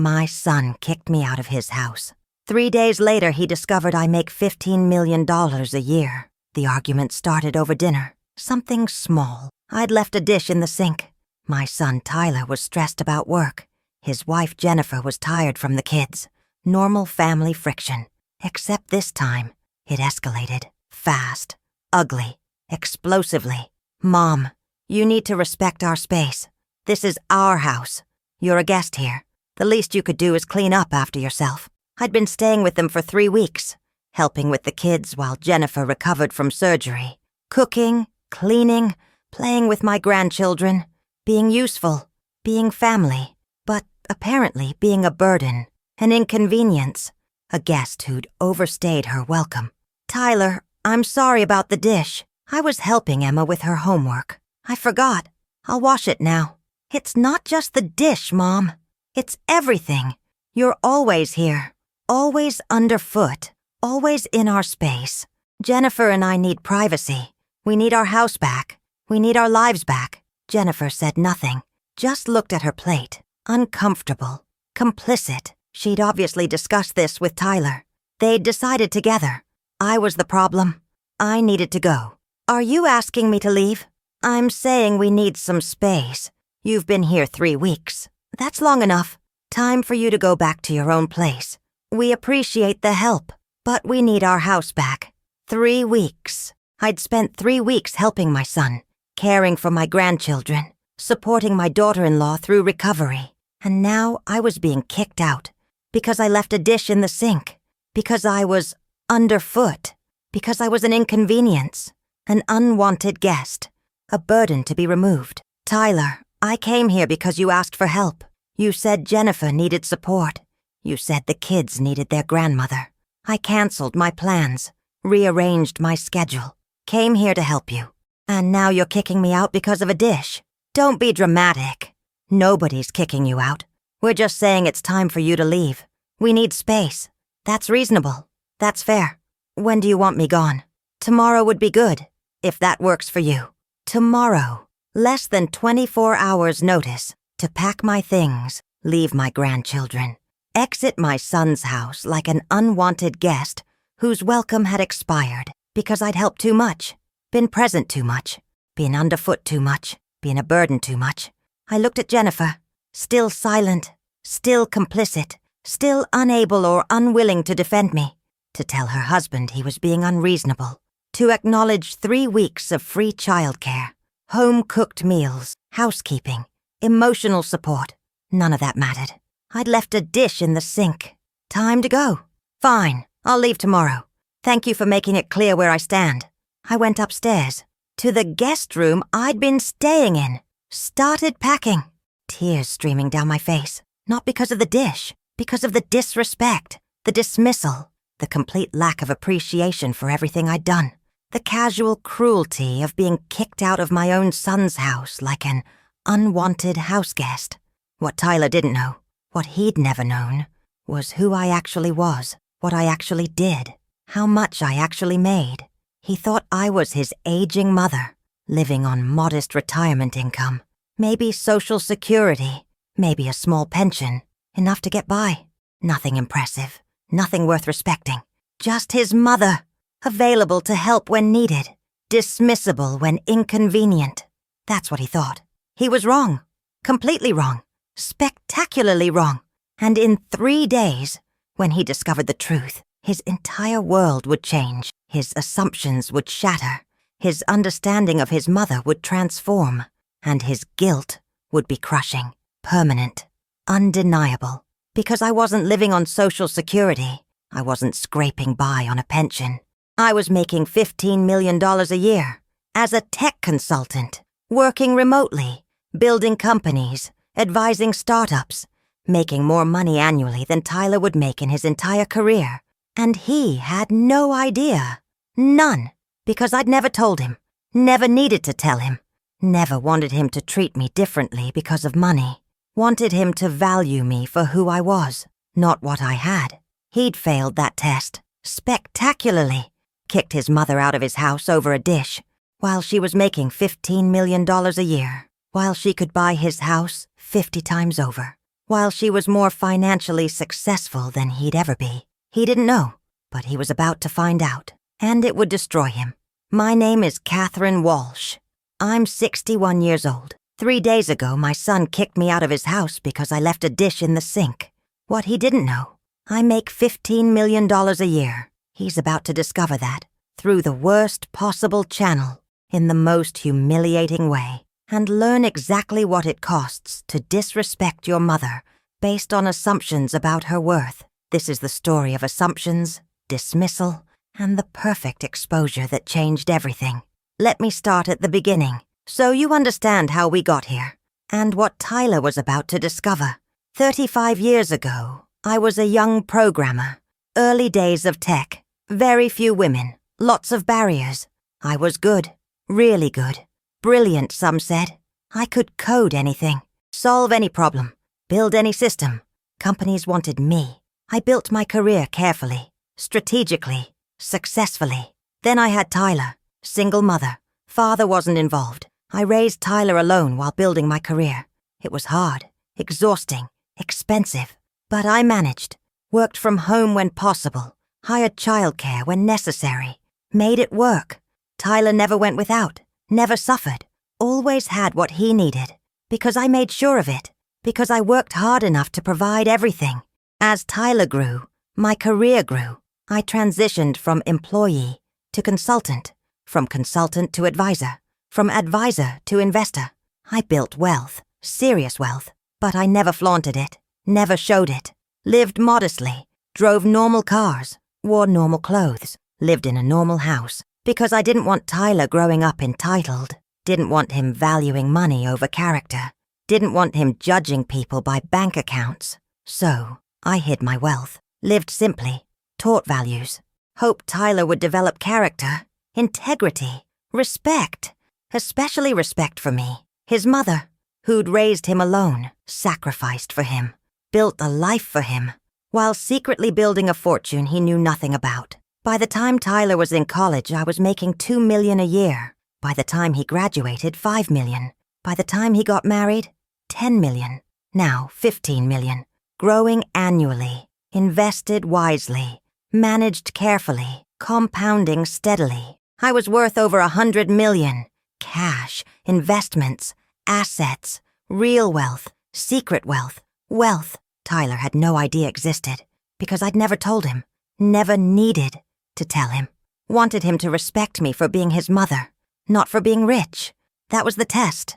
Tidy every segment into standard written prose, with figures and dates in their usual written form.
My son kicked me out of his house. 3 days later, he discovered I make $15 million a year. The argument started over dinner. Something small. I'd left a dish in the sink. My son Tyler was stressed about work. His wife Jennifer was tired from the kids. Normal family friction. Except this time, it escalated. Fast. Ugly. Explosively. Mom, you need to respect our space. This is our house. You're a guest here. The least you could do is clean up after yourself. I'd been staying with them for 3 weeks, helping with the kids while Jennifer recovered from surgery. Cooking, cleaning, playing with my grandchildren, being useful, being family, but apparently being a burden, an inconvenience, a guest who'd overstayed her welcome. Tyler, I'm sorry about the dish. I was helping Emma with her homework. I forgot. I'll wash it now. It's not just the dish, Mom. It's everything. You're always here. Always underfoot. Always in our space. Jennifer and I need privacy. We need our house back. We need our lives back. Jennifer said nothing. Just looked at her plate. Uncomfortable. Complicit. She'd obviously discussed this with Tyler. They'd decided together. I was the problem. I needed to go. Are you asking me to leave? I'm saying we need some space. You've been here 3 weeks. That's long enough. Time for you to go back to your own place. We appreciate the help, but we need our house back. 3 weeks. I'd spent 3 weeks helping my son, caring for my grandchildren, supporting my daughter-in-law through recovery. And now I was being kicked out because I left a dish in the sink, because I was underfoot, because I was an inconvenience, an unwanted guest, a burden to be removed. Tyler, I came here because you asked for help. You said Jennifer needed support. You said the kids needed their grandmother. I canceled my plans, rearranged my schedule, came here to help you. And now you're kicking me out because of a dish. Don't be dramatic. Nobody's kicking you out. We're just saying it's time for you to leave. We need space. That's reasonable. That's fair. When do you want me gone? Tomorrow would be good, if that works for you. Tomorrow. Less than 24 hours notice to pack my things, leave my grandchildren, exit my son's house like an unwanted guest whose welcome had expired because I'd helped too much, been present too much, been underfoot too much, been a burden too much. I looked at Jennifer, still silent, still complicit, still unable or unwilling to defend me, to tell her husband he was being unreasonable, to acknowledge 3 weeks of free childcare, home-cooked meals, housekeeping, emotional support. None of that mattered. I'd left a dish in the sink. Time to go. Fine, I'll leave tomorrow. Thank you for making it clear where I stand. I went upstairs, to the guest room I'd been staying in. Started packing. Tears streaming down my face. Not because of the dish, because of the disrespect, the dismissal, the complete lack of appreciation for everything I'd done. The casual cruelty of being kicked out of my own son's house like an unwanted house guest. What Tyler didn't know, what he'd never known, was who I actually was, what I actually did, how much I actually made. He thought I was his aging mother, living on modest retirement income, maybe Social Security, maybe a small pension, enough to get by. Nothing impressive, nothing worth respecting. Just his mother. Available to help when needed, dismissible when inconvenient. That's what he thought. He was wrong. Completely wrong. Spectacularly wrong. And in 3 days, when he discovered the truth, his entire world would change. His assumptions would shatter. His understanding of his mother would transform. And his guilt would be crushing, permanent, undeniable. Because I wasn't living on Social Security. I wasn't scraping by on a pension. I was making $15 million a year as a tech consultant, working remotely, building companies, advising startups, making more money annually than Tyler would make in his entire career. And he had no idea. None. Because I'd never told him, never needed to tell him, never wanted him to treat me differently because of money, wanted him to value me for who I was, not what I had. He'd failed that test, spectacularly. Kicked his mother out of his house over a dish, while she was making $15 million a year, while she could buy his house 50 times over, while she was more financially successful than he'd ever be. He didn't know, but he was about to find out, and it would destroy him. My name is Catherine Walsh. I'm 61 years old. 3 days ago, my son kicked me out of his house because I left a dish in the sink. What he didn't know, I make $15 million a year. He's about to discover that, through the worst possible channel, in the most humiliating way, and learn exactly what it costs to disrespect your mother based on assumptions about her worth. This is the story of assumptions, dismissal, and the perfect exposure that changed everything. Let me start at the beginning, so you understand how we got here, and what Tyler was about to discover. 35 years ago, I was a young programmer. Early days of tech, very few women, lots of barriers. I was good, really good. Brilliant, some said. I could code anything, solve any problem, build any system. Companies wanted me. I built my career carefully, strategically, successfully. Then I had Tyler, single mother. Father wasn't involved. I raised Tyler alone while building my career. It was hard, exhausting, expensive, but I managed. Worked from home when possible, hired childcare when necessary, made it work. Tyler never went without, never suffered, always had what he needed, because I made sure of it, because I worked hard enough to provide everything. As Tyler grew, my career grew. I transitioned from employee to consultant, from consultant to advisor, from advisor to investor. I built wealth, serious wealth, but I never flaunted it, never showed it. Lived modestly, drove normal cars, wore normal clothes, lived in a normal house, because I didn't want Tyler growing up entitled, didn't want him valuing money over character, didn't want him judging people by bank accounts. So, I hid my wealth, lived simply, taught values, hoped Tyler would develop character, integrity, respect, especially respect for me, his mother, who'd raised him alone, sacrificed for him, built a life for him, while secretly building a fortune he knew nothing about. By the time Tyler was in college, I was making $2 million a year. By the time he graduated, $5 million. By the time he got married, $10 million. Now, $15 million. Growing annually, invested wisely, managed carefully, compounding steadily. I was worth over $100 million. Cash, investments, assets, real wealth, secret wealth, wealth Tyler had no idea existed, because I'd never told him, never needed to tell him. Wanted him to respect me for being his mother, not for being rich. That was the test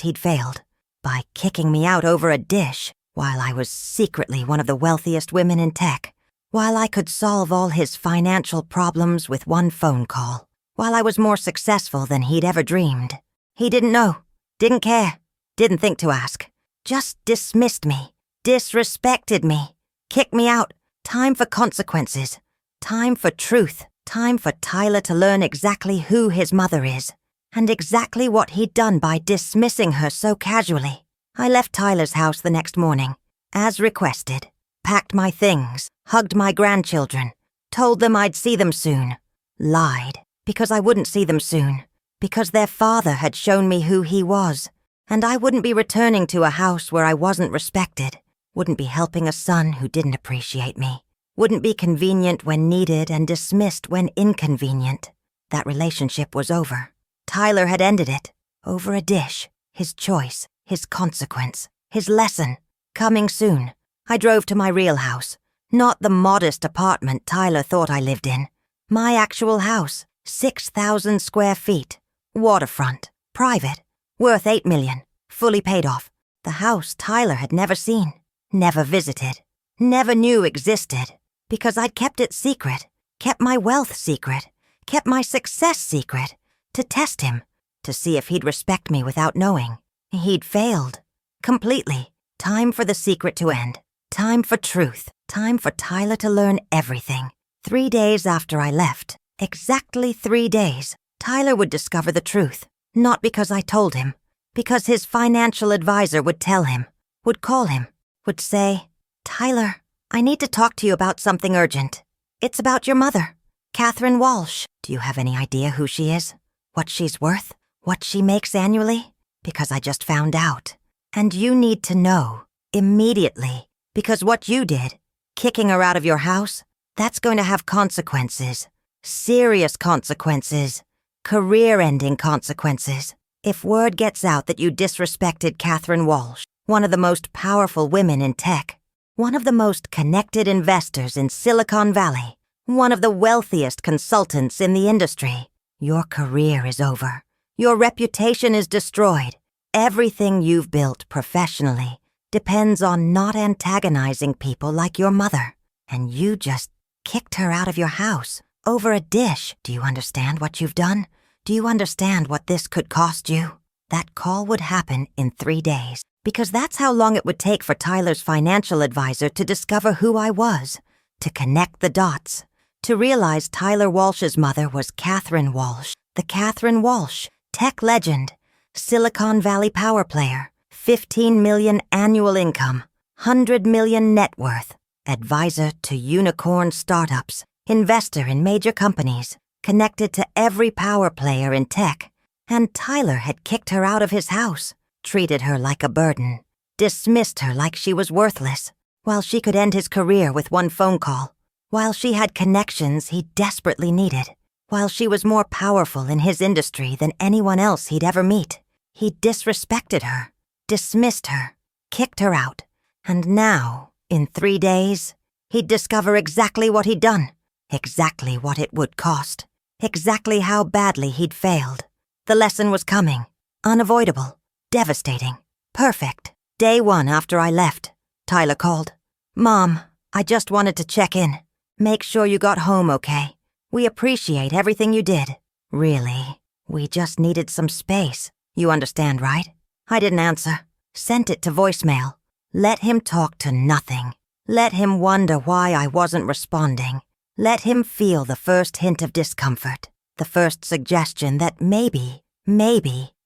he'd failed, by kicking me out over a dish, while I was secretly one of the wealthiest women in tech, while I could solve all his financial problems with one phone call, while I was more successful than he'd ever dreamed. He didn't know, didn't care, didn't think to ask, just dismissed me, disrespected me, kicked me out. Time for consequences, time for truth, time for Tyler to learn exactly who his mother is, and exactly what he'd done by dismissing her so casually. I left Tyler's house the next morning, as requested, packed my things, hugged my grandchildren, told them I'd see them soon, lied, because I wouldn't see them soon, because their father had shown me who he was, and I wouldn't be returning to a house where I wasn't respected. Wouldn't be helping a son who didn't appreciate me. Wouldn't be convenient when needed and dismissed when inconvenient. That relationship was over. Tyler had ended it. Over a dish. His choice. His consequence. His lesson. Coming soon. I drove to my real house. Not the modest apartment Tyler thought I lived in. My actual house. 6,000 square feet. Waterfront. Private. Worth $8 million. Fully paid off. The house Tyler had never seen. Never visited, never knew existed, because I'd kept it secret, kept my wealth secret, kept my success secret, to test him, to see if he'd respect me without knowing. He'd failed. Completely. Time for the secret to end. Time for truth. Time for Tyler to learn everything. 3 days after I left, exactly 3 days, Tyler would discover the truth. Not because I told him, because his financial advisor would tell him, would call him, would say, "Tyler, I need to talk to you about something urgent. It's about your mother, Catherine Walsh. Do you have any idea who she is? What she's worth? What she makes annually? Because I just found out. And you need to know. Immediately. Because what you did, kicking her out of your house, that's going to have consequences. Serious consequences. Career-ending consequences. If word gets out that you disrespected Catherine Walsh, one of the most powerful women in tech, one of the most connected investors in Silicon Valley, one of the wealthiest consultants in the industry, your career is over. Your reputation is destroyed. Everything you've built professionally depends on not antagonizing people like your mother. And you just kicked her out of your house over a dish. Do you understand what you've done? Do you understand what this could cost you? That call would happen in 3 days, because that's how long it would take for Tyler's financial advisor to discover who I was, to connect the dots, to realize Tyler Walsh's mother was Catherine Walsh, the Catherine Walsh, tech legend, Silicon Valley power player, 15 million annual income, 100 million net worth, advisor to unicorn startups, investor in major companies, connected to every power player in tech. And Tyler had kicked her out of his house, treated her like a burden, dismissed her like she was worthless, while she could end his career with one phone call, while she had connections he desperately needed, while she was more powerful in his industry than anyone else he'd ever meet. He disrespected her, dismissed her, kicked her out, and now, in 3 days, he'd discover exactly what he'd done, exactly what it would cost, exactly how badly he'd failed. The lesson was coming, unavoidable, devastating, perfect. Day 1 after I left, Tyler called. "Mom, I just wanted to check in. Make sure you got home okay. We appreciate everything you did. Really, we just needed some space. You understand, right?" I didn't answer. Sent it to voicemail. Let him talk to nothing. Let him wonder why I wasn't responding. Let him feel the first hint of discomfort, the first suggestion that maybe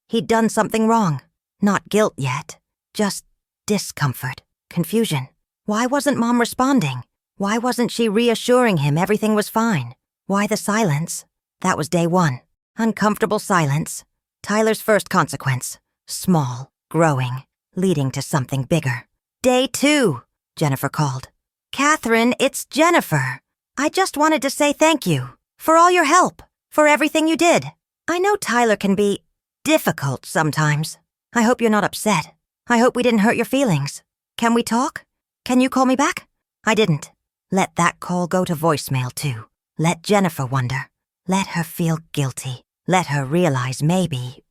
he'd done something wrong. Not guilt yet, just discomfort, confusion. Why wasn't Mom responding? Why wasn't she reassuring him everything was fine? Why the silence? That was day 1. Uncomfortable silence. Tyler's first consequence. Small, growing, leading to something bigger. Day 2, Jennifer called. "Catherine, it's Jennifer. I just wanted to say thank you for all your help, for everything you did. I know Tyler can be difficult sometimes. I hope you're not upset. I hope we didn't hurt your feelings. Can we talk? Can you call me back?" I didn't. Let that call go to voicemail too. Let Jennifer wonder. Let her feel guilty. Let her realize maybe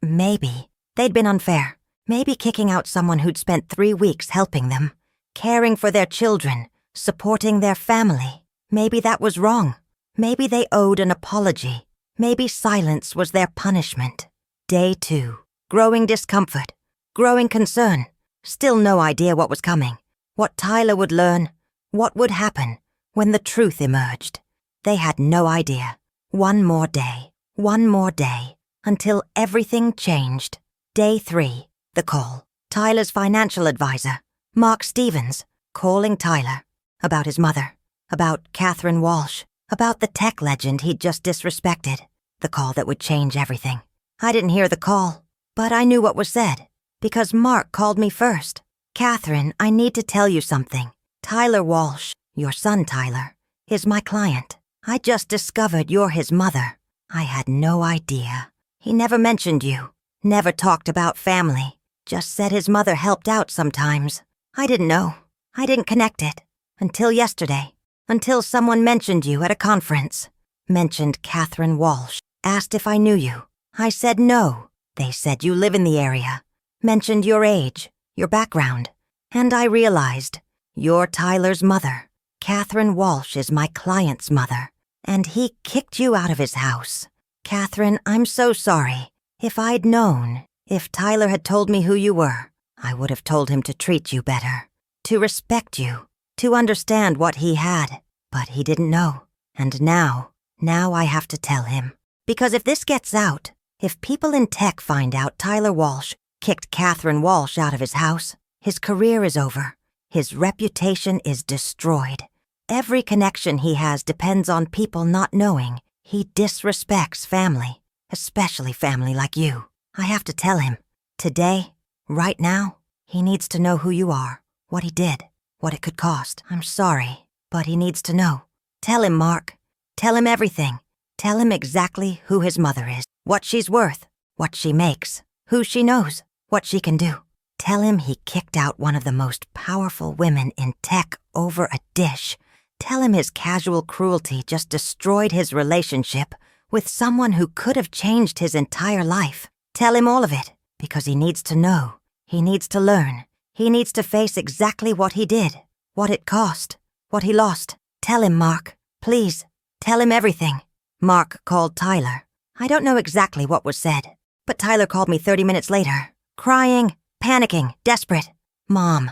they'd been unfair. Maybe kicking out someone who'd spent 3 weeks helping them, caring for their children, supporting their family. Maybe that was wrong. Maybe they owed an apology. Maybe silence was their punishment. Day 2. Growing discomfort. Growing concern. Still no idea what was coming. What Tyler would learn. What would happen when the truth emerged. They had no idea. One more day, until everything changed. Day 3, the call. Tyler's financial advisor, Mark Stevens, calling Tyler about his mother, about Catherine Walsh, about the tech legend he'd just disrespected, the call that would change everything. I didn't hear the call, but I knew what was said, because Mark called me first. "Catherine, I need to tell you something. Tyler Walsh, your son Tyler, is my client. I just discovered you're his mother. I had no idea. He never mentioned you, never talked about family, just said his mother helped out sometimes. I didn't know. I didn't connect it. Until yesterday. Until someone mentioned you at a conference. Mentioned Catherine Walsh. Asked if I knew you. I said no. They said you live in the area. Mentioned your age, your background. And I realized, you're Tyler's mother. Catherine Walsh is my client's mother. And he kicked you out of his house. Catherine, I'm so sorry. If I'd known, if Tyler had told me who you were, I would have told him to treat you better, to respect you, to understand what he had. But he didn't know. And now I have to tell him. Because if this gets out, if people in tech find out Tyler Walsh kicked Catherine Walsh out of his house, his career is over. His reputation is destroyed. Every connection he has depends on people not knowing he disrespects family, especially family like you. I have to tell him. Today, right now, he needs to know who you are. what he did, what it could cost. I'm sorry, but he needs to know. Tell him, Mark. Tell him everything. Tell him exactly who his mother is, what she's worth, what she makes, who she knows, what she can do. Tell him he kicked out one of the most powerful women in tech over a dish. Tell him his casual cruelty just destroyed his relationship with someone who could have changed his entire life. Tell him all of it, because he needs to know. He needs to learn. He needs to face exactly what he did, what it cost, what he lost. Tell him, Mark. Please, tell him everything. Mark called Tyler. I don't know exactly what was said, but Tyler called me 30 minutes later, crying, panicking, desperate. Mom,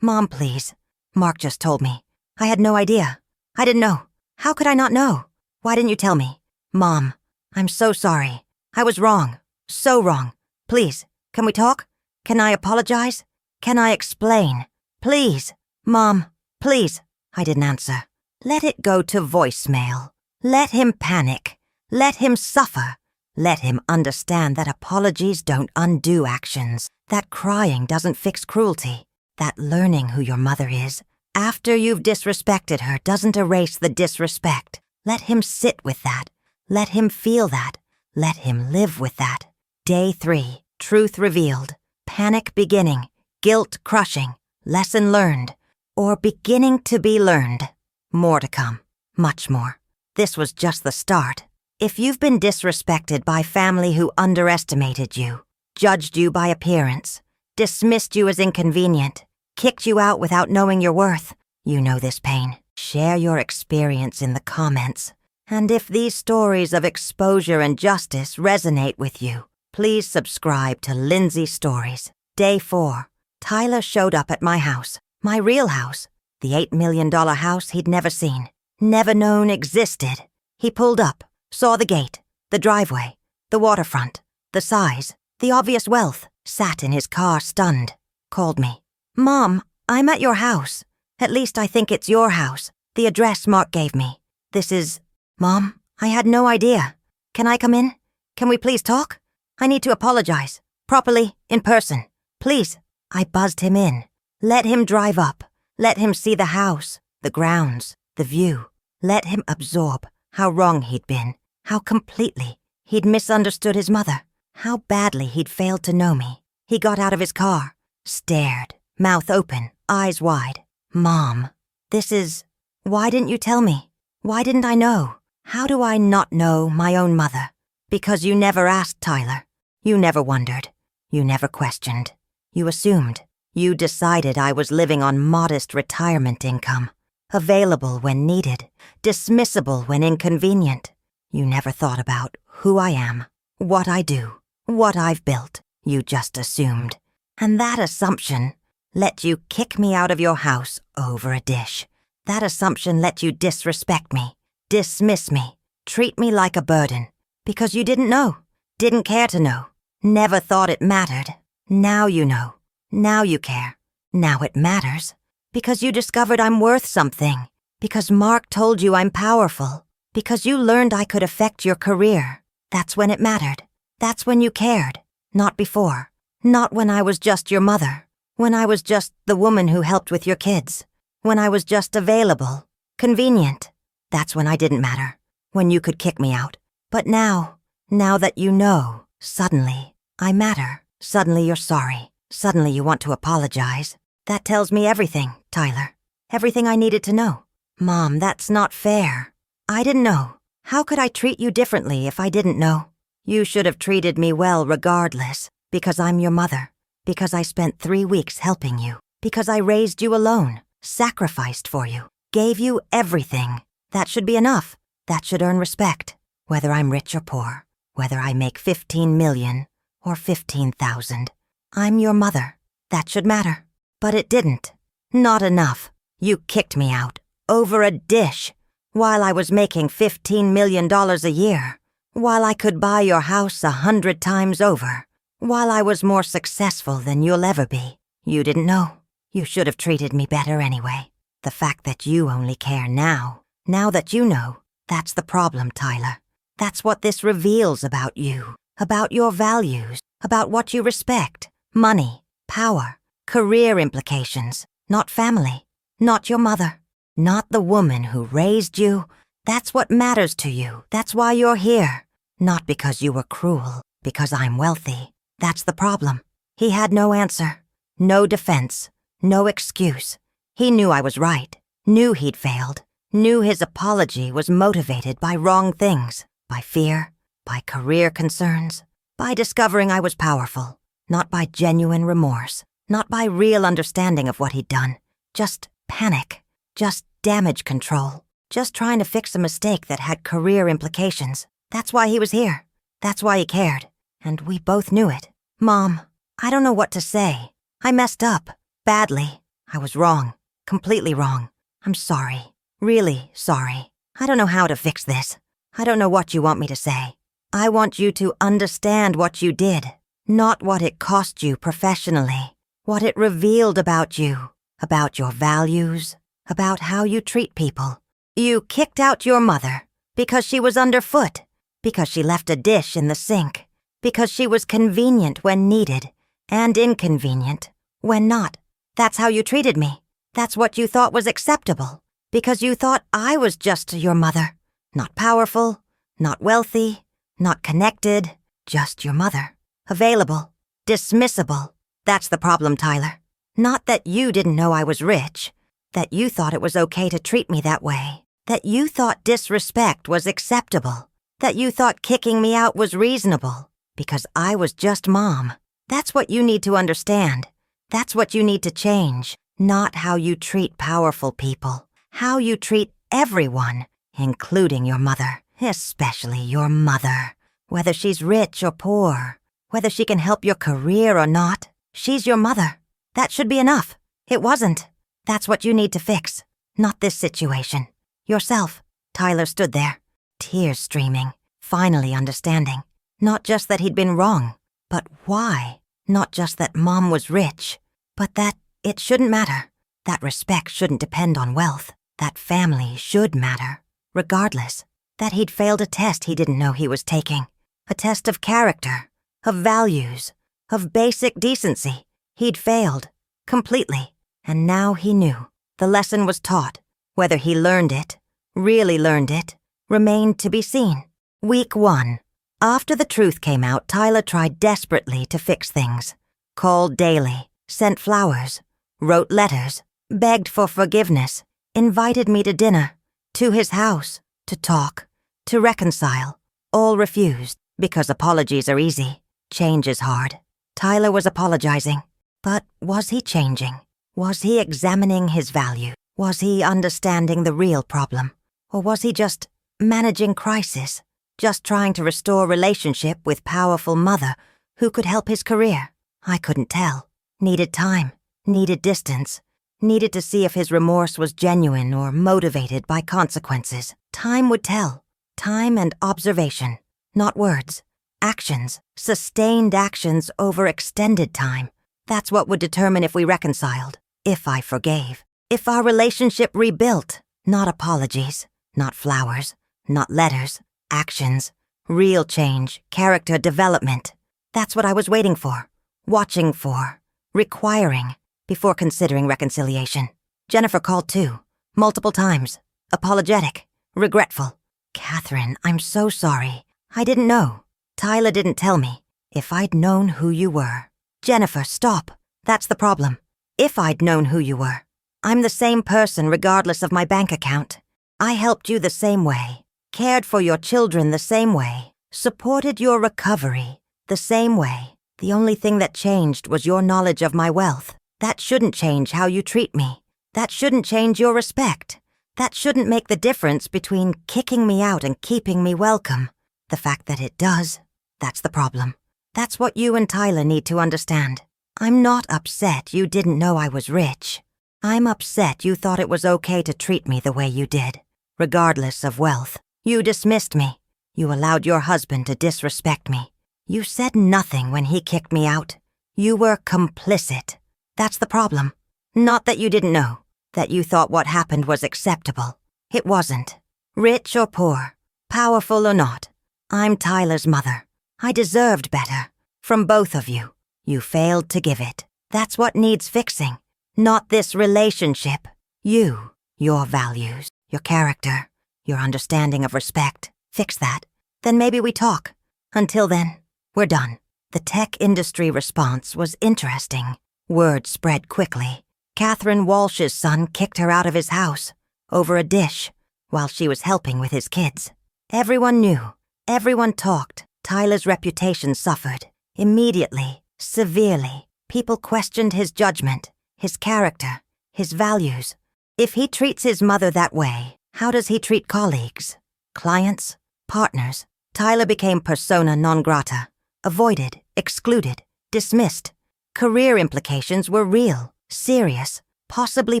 please. Mark just told me. I had no idea. I didn't know. How could I not know? Why didn't you tell me? Mom, I'm so sorry. I was wrong. So wrong. Please, can we talk? Can I apologize? Can I explain? Please. Mom, please. I didn't answer. Let it go to voicemail. Let him panic. Let him suffer. Let him understand that apologies don't undo actions, that crying doesn't fix cruelty, that learning who your mother is after you've disrespected her doesn't erase the disrespect. Let him sit with that. Let him feel that. Let him live with that. Day 3, truth revealed, panic beginning, guilt crushing, lesson learned, or beginning to be learned. More to come, much more. This was just the start. If you've been disrespected by family who underestimated you, judged you by appearance, dismissed you as inconvenient, kicked you out without knowing your worth, you know this pain. Share your experience in the comments. And if these stories of exposure and justice resonate with you, please subscribe to Lindsay Stories. Day 4. Tyler showed up at my house, my real house, the $8 million house he'd never seen, never known existed. He pulled up, saw the gate, the driveway, the waterfront, the size, the obvious wealth, sat in his car stunned, called me. Mom, I'm at your house. At least I think it's your house. The address Mark gave me. This is... Mom, I had no idea. Can I come in? Can we please talk? I need to apologize. Properly, in person. Please. I buzzed him in. Let him drive up. Let him see the house, the grounds, the view. Let him absorb how wrong he'd been, how completely he'd misunderstood his mother, how badly he'd failed to know me. He got out of his car, stared, mouth open, eyes wide. Mom, this is... Why didn't you tell me? Why didn't I know? How do I not know my own mother? Because you never asked, Tyler. You never wondered. You never questioned. You assumed. You decided I was living on modest retirement income, available when needed, dismissible when inconvenient. You never thought about who I am, what I do, what I've built. You just assumed. And that assumption let you kick me out of your house over a dish. That assumption let you disrespect me, dismiss me, treat me like a burden, because you didn't know, didn't care to know, never thought it mattered. Now you know. Now you care. Now it matters. Because you discovered I'm worth something. Because Mark told you I'm powerful. Because you learned I could affect your career. That's when it mattered. That's when you cared. Not before. Not when I was just your mother. When I was just the woman who helped with your kids. When I was just available. Convenient. That's when I didn't matter. When you could kick me out. But now that you know, suddenly, I matter. Suddenly you're sorry. Suddenly you want to apologize. That tells me everything, Tyler. Everything I needed to know. Mom, that's not fair. I didn't know. How could I treat you differently if I didn't know? You should have treated me well regardless, because I'm your mother. Because I spent 3 weeks helping you. Because I raised you alone, sacrificed for you, gave you everything. That should be enough. That should earn respect. Whether I'm rich or poor, whether I make 15 million or 15,000. I'm your mother. That should matter. But it didn't. Not enough. You kicked me out. Over a dish. While I was making $15 million a year. While I could buy your house 100 times over. While I was more successful than you'll ever be. You didn't know. You should have treated me better anyway. The fact that you only care now that you know, that's the problem, Tyler. That's what this reveals about you. About your values. About what you respect. Money, power, career implications. not family, not your mother, not the woman who raised you. That's what matters to you. That's why you're here. Not because you were cruel, because I'm wealthy. That's the problem. He had no answer, no defense, no excuse. He knew I was right, knew he'd failed, knew his apology was motivated by wrong things, by fear, by career concerns, by discovering I was powerful, not by genuine remorse, not by real understanding of what he'd done. Just panic, just damage control, just trying to fix a mistake that had career implications. That's why he was here. That's why he cared. And we both knew it. Mom, I don't know what to say. I messed up. Badly. I was wrong. Completely wrong. I'm sorry. Really sorry. I don't know how to fix this. I don't know what you want me to say. I want you to understand what you did, not what it cost you professionally, what it revealed about you, about your values, about how you treat people. You kicked out your mother because she was underfoot, because she left a dish in the sink, because she was convenient when needed and inconvenient when not. That's how you treated me. That's what you thought was acceptable, because you thought I was just your mother, not powerful, not wealthy, not connected, just your mother. Available, dismissible. That's the problem, Tyler. Not that you didn't know I was rich, that you thought it was okay to treat me that way, that you thought disrespect was acceptable, that you thought kicking me out was reasonable, because I was just Mom. That's what you need to understand. That's what you need to change, not how you treat powerful people, how you treat everyone, including your mother, especially your mother. Whether she's rich or poor, whether she can help your career or not, she's your mother. That should be enough. It wasn't. That's what you need to fix, not this situation. Yourself. Tyler stood there, tears streaming, finally understanding. Not just that he'd been wrong, but why. Not just that Mom was rich, but that it shouldn't matter. That respect shouldn't depend on wealth. That family should matter, regardless. That he'd failed a test he didn't know he was taking. A test of character, of values, of basic decency. He'd failed, completely. And now he knew. The lesson was taught. Whether he learned it, really learned it, remained to be seen. Week 1. After the truth came out, Tyler tried desperately to fix things. Called daily, sent flowers, wrote letters, begged for forgiveness, invited me to dinner, to his house, to talk, to reconcile. All refused, because apologies are easy. Change is hard. Tyler was apologizing. But was he changing? Was he examining his value? Was he understanding the real problem? Or was he just managing crisis? Just trying to restore relationship with powerful mother who could help his career? I couldn't tell. Needed time. Needed distance. Needed to see if his remorse was genuine or motivated by consequences. Time would tell. Time and observation. Not words. Actions. Sustained actions over extended time. That's what would determine if we reconciled. If I forgave. If our relationship rebuilt. Not apologies. Not flowers. Not letters. Actions. Real change. Character development. That's what I was waiting for. Watching for. Requiring. Before considering reconciliation. Jennifer called too. Multiple times. Apologetic. Regretful. Catherine, I'm so sorry. I didn't know. Tyler didn't tell me. If I'd known who you were. Jennifer, stop. That's the problem. If I'd known who you were. I'm the same person regardless of my bank account. I helped you the same way. Cared for your children the same way. Supported your recovery the same way. The only thing that changed was your knowledge of my wealth. That shouldn't change how you treat me. That shouldn't change your respect. That shouldn't make the difference between kicking me out and keeping me welcome. The fact that it does, that's the problem. That's what you and Tyler need to understand. I'm not upset you didn't know I was rich. I'm upset you thought it was okay to treat me the way you did, regardless of wealth. You dismissed me. You allowed your husband to disrespect me. You said nothing when he kicked me out. You were complicit. That's the problem. Not that you didn't know, that you thought what happened was acceptable. It wasn't. Rich or poor, powerful or not, I'm Tyler's mother. I deserved better. From both of you. You failed to give it. That's what needs fixing. Not this relationship. You, your values, your character, your understanding of respect. Fix that. Then maybe we talk. Until then, we're done. The tech industry response was interesting. Word spread quickly. Catherine Walsh's son kicked her out of his house, over a dish, while she was helping with his kids. Everyone knew. Everyone talked. Tyler's reputation suffered. Immediately, severely. People questioned his judgment, his character, his values. If he treats his mother that way, how does he treat colleagues, clients, partners? Tyler became persona non grata, avoided, excluded, dismissed. Career implications were real, serious, possibly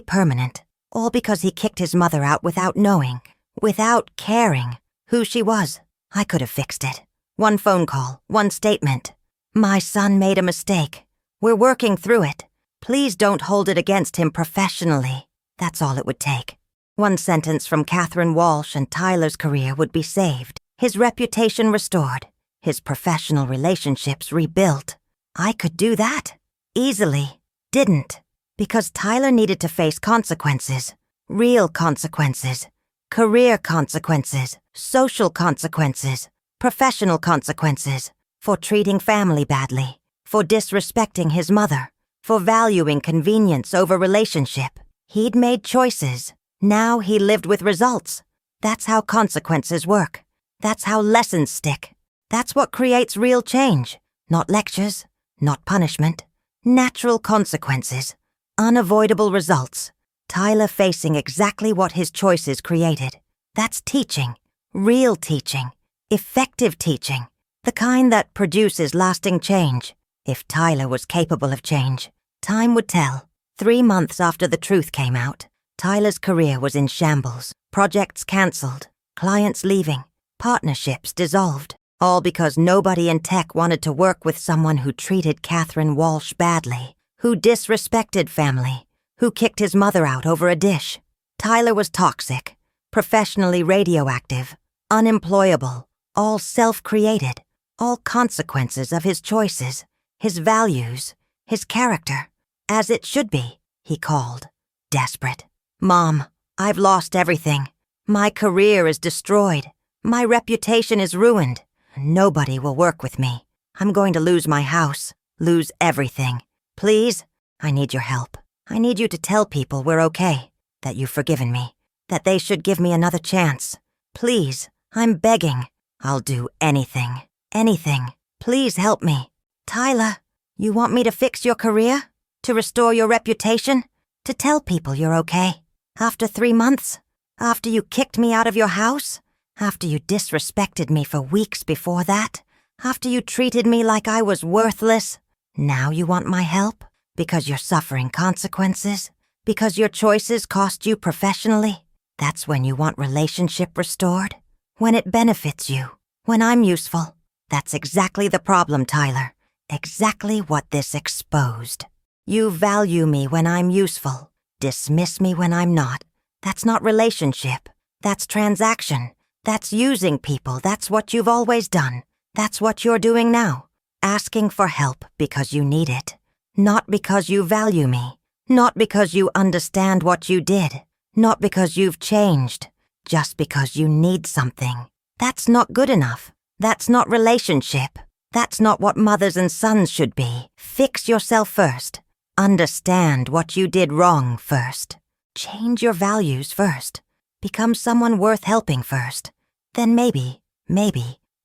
permanent, all because he kicked his mother out without knowing, without caring who she was. I could have fixed it. One phone call, one statement. My son made a mistake. We're working through it. Please don't hold it against him professionally. That's all it would take. One sentence from Catherine Walsh and Tyler's career would be saved, his reputation restored, his professional relationships rebuilt. I could do that. Easily. Didn't. Because Tyler needed to face consequences. Real consequences. Career consequences. Social consequences. Professional consequences. For treating family badly. For disrespecting his mother. For valuing convenience over relationship. He'd made choices. Now he lived with results. That's how consequences work. That's how lessons stick. That's what creates real change. Not lectures. Not punishment. Natural consequences. Unavoidable results. Tyler facing exactly what his choices created. That's teaching. Real teaching. Effective teaching. The kind that produces lasting change. If Tyler was capable of change, time would tell. 3 months after the truth came out, Tyler's career was in shambles. Projects cancelled. Clients leaving. Partnerships dissolved. All because nobody in tech wanted to work with someone who treated Catherine Walsh badly, who disrespected family, who kicked his mother out over a dish. Tyler was toxic, professionally radioactive, unemployable, all self-created, all consequences of his choices, his values, his character. As it should be, he called, desperate. Mom, I've lost everything. My career is destroyed. My reputation is ruined. Nobody will work with me. I'm going to lose my house, lose everything. Please, I need your help. I need you to tell people we're okay, that you've forgiven me, that they should give me another chance. Please, I'm begging. I'll do anything, anything. Please help me. Tyler, you want me to fix your career? To restore your reputation? To tell people you're okay? After 3 months? After you kicked me out of your house? After you disrespected me for weeks before that? After you treated me like I was worthless? Now you want my help? Because you're suffering consequences? Because your choices cost you professionally? That's when you want relationship restored? When it benefits you? When I'm useful? That's exactly the problem, Tyler. Exactly what this exposed. You value me when I'm useful. Dismiss me when I'm not. That's not relationship. That's transaction. That's using people. That's what you've always done. That's what you're doing now. Asking for help because you need it. Not because you value me. Not because you understand what you did. Not because you've changed. Just because you need something. That's not good enough. That's not relationship. That's not what mothers and sons should be. Fix yourself first. Understand what you did wrong first. Change your values first. Become someone worth helping first. Then maybe,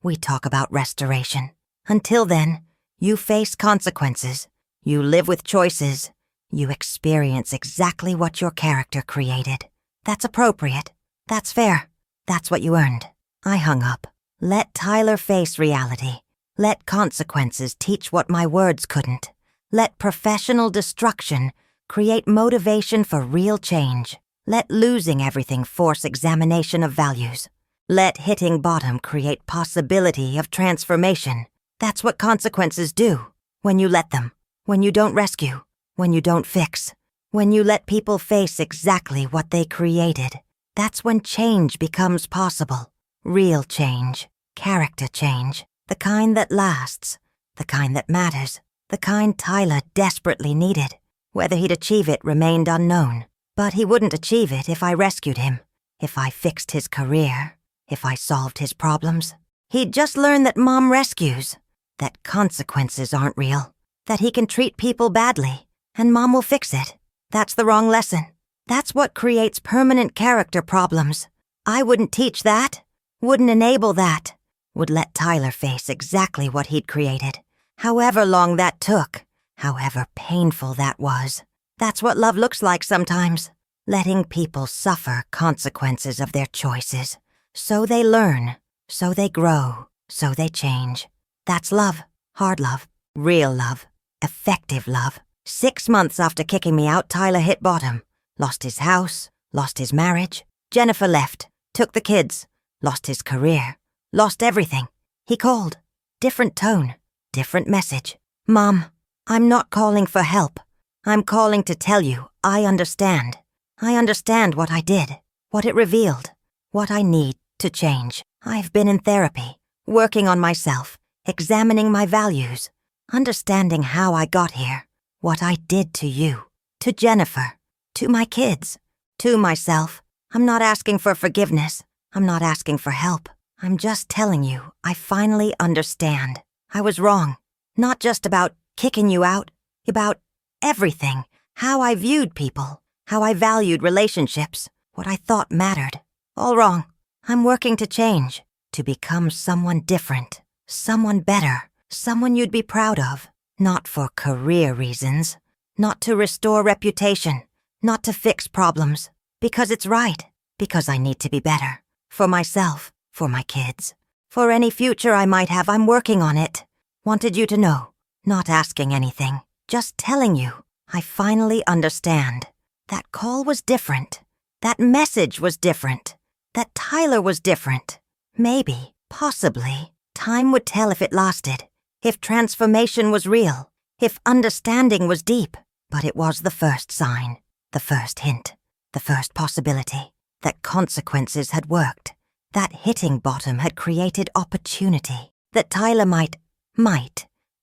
we talk about restoration. Until then, you face consequences. You live with choices. You experience exactly what your character created. That's appropriate. That's fair. That's what you earned. I hung up. Let Tyler face reality. Let consequences teach what my words couldn't. Let professional destruction create motivation for real change. Let losing everything force examination of values. Let hitting bottom create possibility of transformation. That's what consequences do. When you let them. When you don't rescue. When you don't fix. When you let people face exactly what they created. That's when change becomes possible. Real change. Character change. The kind that lasts. The kind that matters. The kind Tyler desperately needed. Whether he'd achieve it remained unknown. But he wouldn't achieve it if I rescued him, if I fixed his career, if I solved his problems. He'd just learn that Mom rescues, that consequences aren't real, that he can treat people badly, and Mom will fix it. That's the wrong lesson. That's what creates permanent character problems. I wouldn't teach that, wouldn't enable that, would let Tyler face exactly what he'd created, however long that took, however painful that was. That's what love looks like sometimes, letting people suffer consequences of their choices. So they learn, so they grow, so they change. That's love, hard love, real love, effective love. 6 months after kicking me out, Tyler hit bottom. Lost his house, lost his marriage. Jennifer left, took the kids, lost his career, lost everything. He called. Different tone, different message. Mom, I'm not calling for help. I'm calling to tell you I understand. I understand what I did, what it revealed, what I need to change. I've been in therapy, working on myself, examining my values, understanding how I got here, what I did to you, to Jennifer, to my kids, to myself. I'm not asking for forgiveness. I'm not asking for help. I'm just telling you I finally understand. I was wrong. Not just about kicking you out, about everything. How I viewed people, how I valued relationships, what I thought mattered. All wrong. I'm working to change, to become someone different, someone better, someone you'd be proud of. Not for career reasons, not to restore reputation, not to fix problems, because it's right, because I need to be better. For myself, for my kids, for any future I might have. I'm working on it. Wanted you to know, not asking anything, just telling you. I finally understand. That call was different. That message was different. That Tyler was different. Maybe, possibly, time would tell if it lasted, if transformation was real, if understanding was deep. But it was the first sign, the first hint, the first possibility that consequences had worked, that hitting bottom had created opportunity, that Tyler might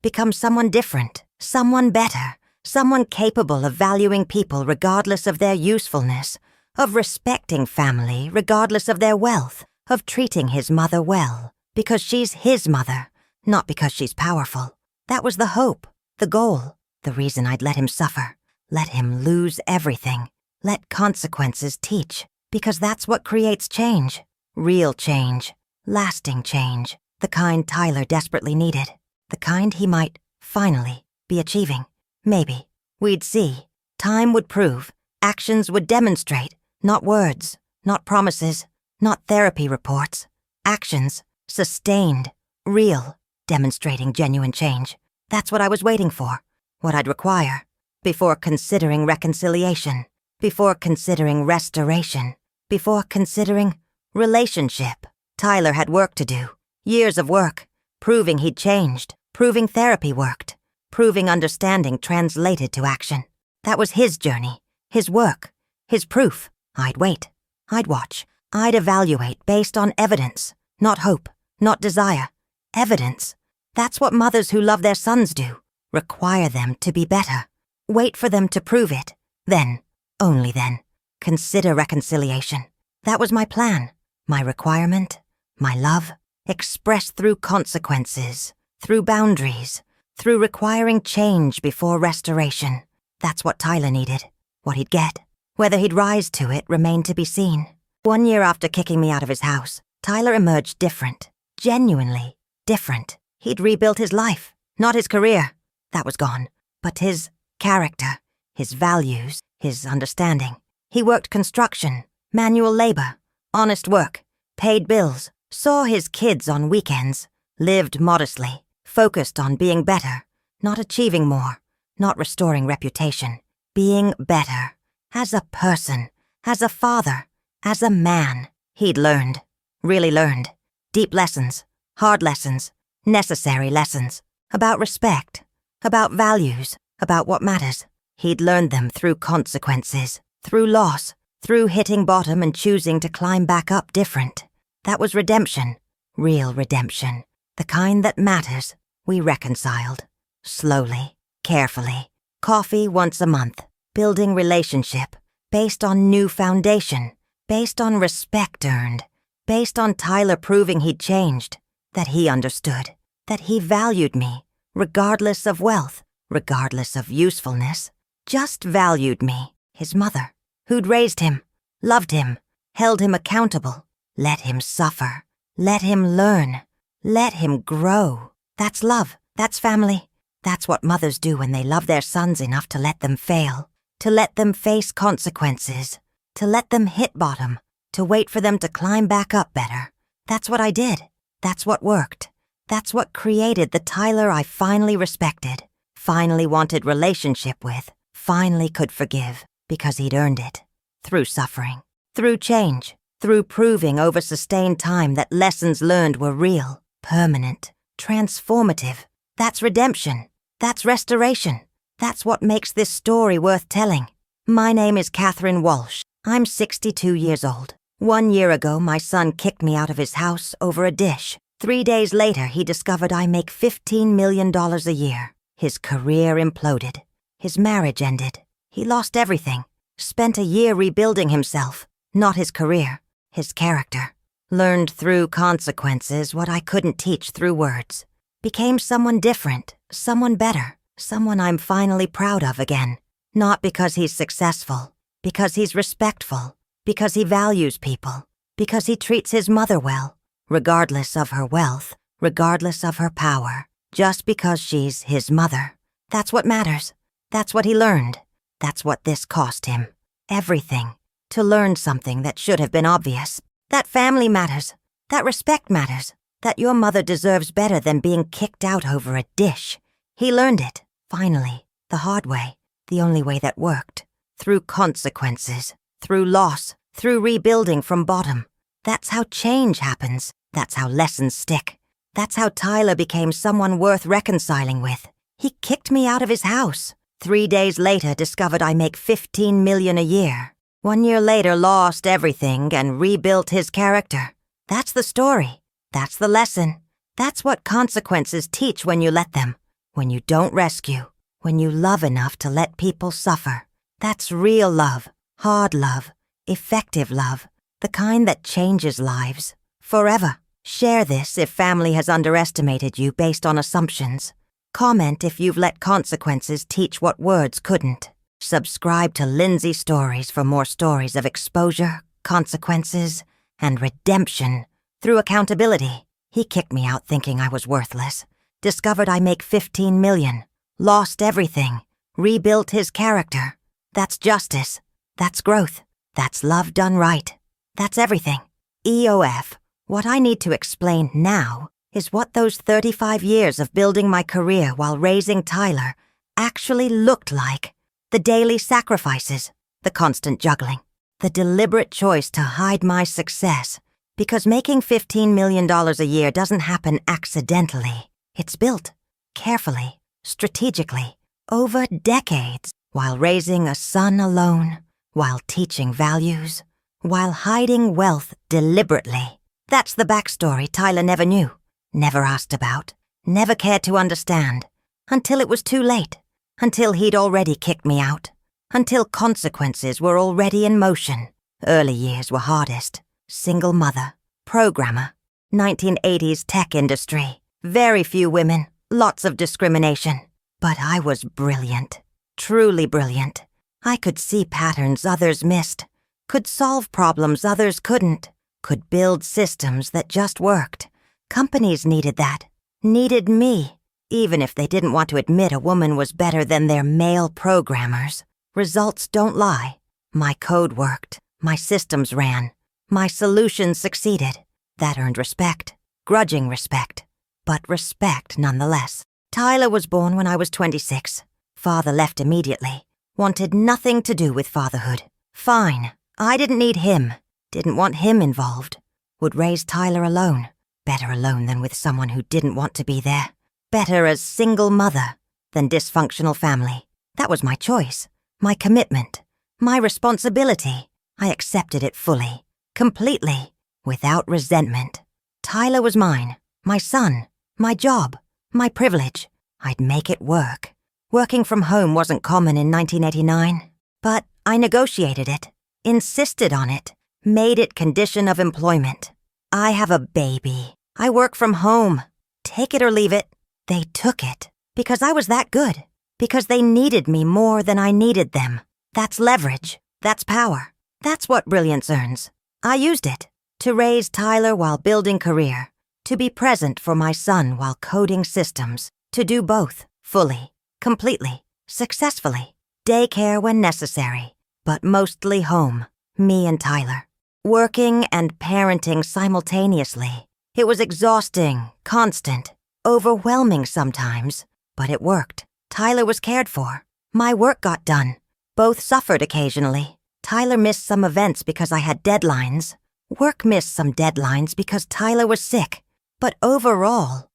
become someone different, someone better, someone capable of valuing people regardless of their usefulness, of respecting family regardless of their wealth, of treating his mother well, because she's his mother, not because she's powerful. That was the hope, the goal, the reason I'd let him suffer, let him lose everything, let consequences teach, because that's what creates change, real change, lasting change, the kind Tyler desperately needed, the kind he might, finally, be achieving. Maybe. We'd see. Time would prove. Actions would demonstrate. Not words, not promises, not therapy reports. Actions, sustained, real, demonstrating genuine change. That's what I was waiting for, what I'd require, before considering reconciliation, before considering restoration, before considering relationship. Tyler had work to do, years of work, proving he'd changed, proving therapy worked, proving understanding translated to action. That was his journey, his work, his proof. I'd wait, I'd watch, I'd evaluate based on evidence, not hope, not desire. Evidence. That's what mothers who love their sons do. Require them to be better. Wait for them to prove it. Then, only then, consider reconciliation. That was my plan, my requirement, my love, expressed through consequences, through boundaries, through requiring change before restoration. That's what Tyler needed, what he'd get. Whether he'd rise to it remained to be seen. 1 year after kicking me out of his house, Tyler emerged different, genuinely different. He'd rebuilt his life, not his career. That was gone. But his character, his values, his understanding. He worked construction, manual labor, honest work, paid bills, saw his kids on weekends, lived modestly, focused on being better, not achieving more, not restoring reputation, being better. As a person, as a father, as a man, he'd learned, really learned. Deep lessons, hard lessons, necessary lessons, about respect, about values, about what matters. He'd learned them through consequences, through loss, through hitting bottom and choosing to climb back up different. That was redemption, real redemption, the kind that matters. We reconciled, slowly, carefully, coffee once a month, building relationship, based on new foundation, based on respect earned, based on Tyler proving he'd changed, that he understood, that he valued me, regardless of wealth, regardless of usefulness, just valued me, his mother, who'd raised him, loved him, held him accountable, let him suffer, let him learn, let him grow. That's love, that's family. That's what mothers do when they love their sons enough to let them fail, to let them face consequences, to let them hit bottom, to wait for them to climb back up better. That's what I did. That's what worked. That's what created the Tyler I finally respected, finally wanted relationship with, finally could forgive, because he'd earned it. Through suffering, through change, through proving over sustained time that lessons learned were real, permanent, transformative. That's redemption. That's restoration. That's what makes this story worth telling. My name is Catherine Walsh. I'm 62 years old. 1 year ago, my son kicked me out of his house over a dish. 3 days later, he discovered I make $15 million a year. His career imploded. His marriage ended. He lost everything. Spent a year rebuilding himself. Not his career, his character. Learned through consequences what I couldn't teach through words. Became someone different, someone better, someone I'm finally proud of again. Not because he's successful, because he's respectful, because he values people, because he treats his mother well, regardless of her wealth, regardless of her power, just because she's his mother. That's what matters. That's what he learned. That's what this cost him. Everything. To learn something that should have been obvious. That family matters. That respect matters. That your mother deserves better than being kicked out over a dish. He learned it, finally, the hard way, the only way that worked. Through consequences, through loss, through rebuilding from bottom. That's how change happens. That's how lessons stick. That's how Tyler became someone worth reconciling with. He kicked me out of his house. 3 days later, discovered I make $15 million a year. 1 year later, lost everything and rebuilt his character. That's the story. That's the lesson. That's what consequences teach when you let them. When you don't rescue. When you love enough to let people suffer. That's real love. Hard love. Effective love. The kind that changes lives. Forever. Share this if family has underestimated you based on assumptions. Comment if you've let consequences teach what words couldn't. Subscribe to Lindsay Stories for more stories of exposure, consequences, and redemption through accountability. He kicked me out thinking I was worthless. Discovered I make $15 million. Lost everything. Rebuilt his character. That's justice. That's growth. That's love done right. That's everything. EOF. What I need to explain now is what those 35 years of building my career while raising Tyler actually looked like. The daily sacrifices, the constant juggling, the deliberate choice to hide my success, because making $15 million a year doesn't happen accidentally. It's built, carefully, strategically, over decades, while raising a son alone, while teaching values, while hiding wealth deliberately. That's the backstory Tyler never knew, never asked about, never cared to understand, until it was too late. Until he'd already kicked me out. Until consequences were already in motion. Early years were hardest. Single mother. Programmer. 1980s tech industry. Very few women. Lots of discrimination. But I was brilliant. Truly brilliant. I could see patterns others missed. Could solve problems others couldn't. Could build systems that just worked. Companies needed that. Needed me. Even if they didn't want to admit a woman was better than their male programmers. Results don't lie. My code worked. My systems ran. My solutions succeeded. That earned respect. Grudging respect. But respect nonetheless. Tyler was born when I was 26. Father left immediately. Wanted nothing to do with fatherhood. Fine. I didn't need him. Didn't want him involved. Would raise Tyler alone. Better alone than with someone who didn't want to be there. Better as single mother than dysfunctional family. That was my choice, my commitment, my responsibility. I accepted it fully, completely, without resentment. Tyler was mine, my son, my job, my privilege. I'd make it work. Working from home wasn't common in 1989. But I negotiated it, insisted on it, made it condition of employment. I have a baby. I work from home. Take it or leave it. They took it because I was that good, because they needed me more than I needed them. That's leverage. That's power. That's what brilliance earns. I used it to raise Tyler while building career, to be present for my son while coding systems, to do both, fully, completely, successfully. Daycare when necessary, but mostly home, me and Tyler. Working and parenting simultaneously. It was exhausting, constant, overwhelming sometimes, but it worked. Tyler was cared for. My work got done. Both suffered occasionally. Tyler missed some events because I had deadlines. Work missed some deadlines because Tyler was sick. But overall,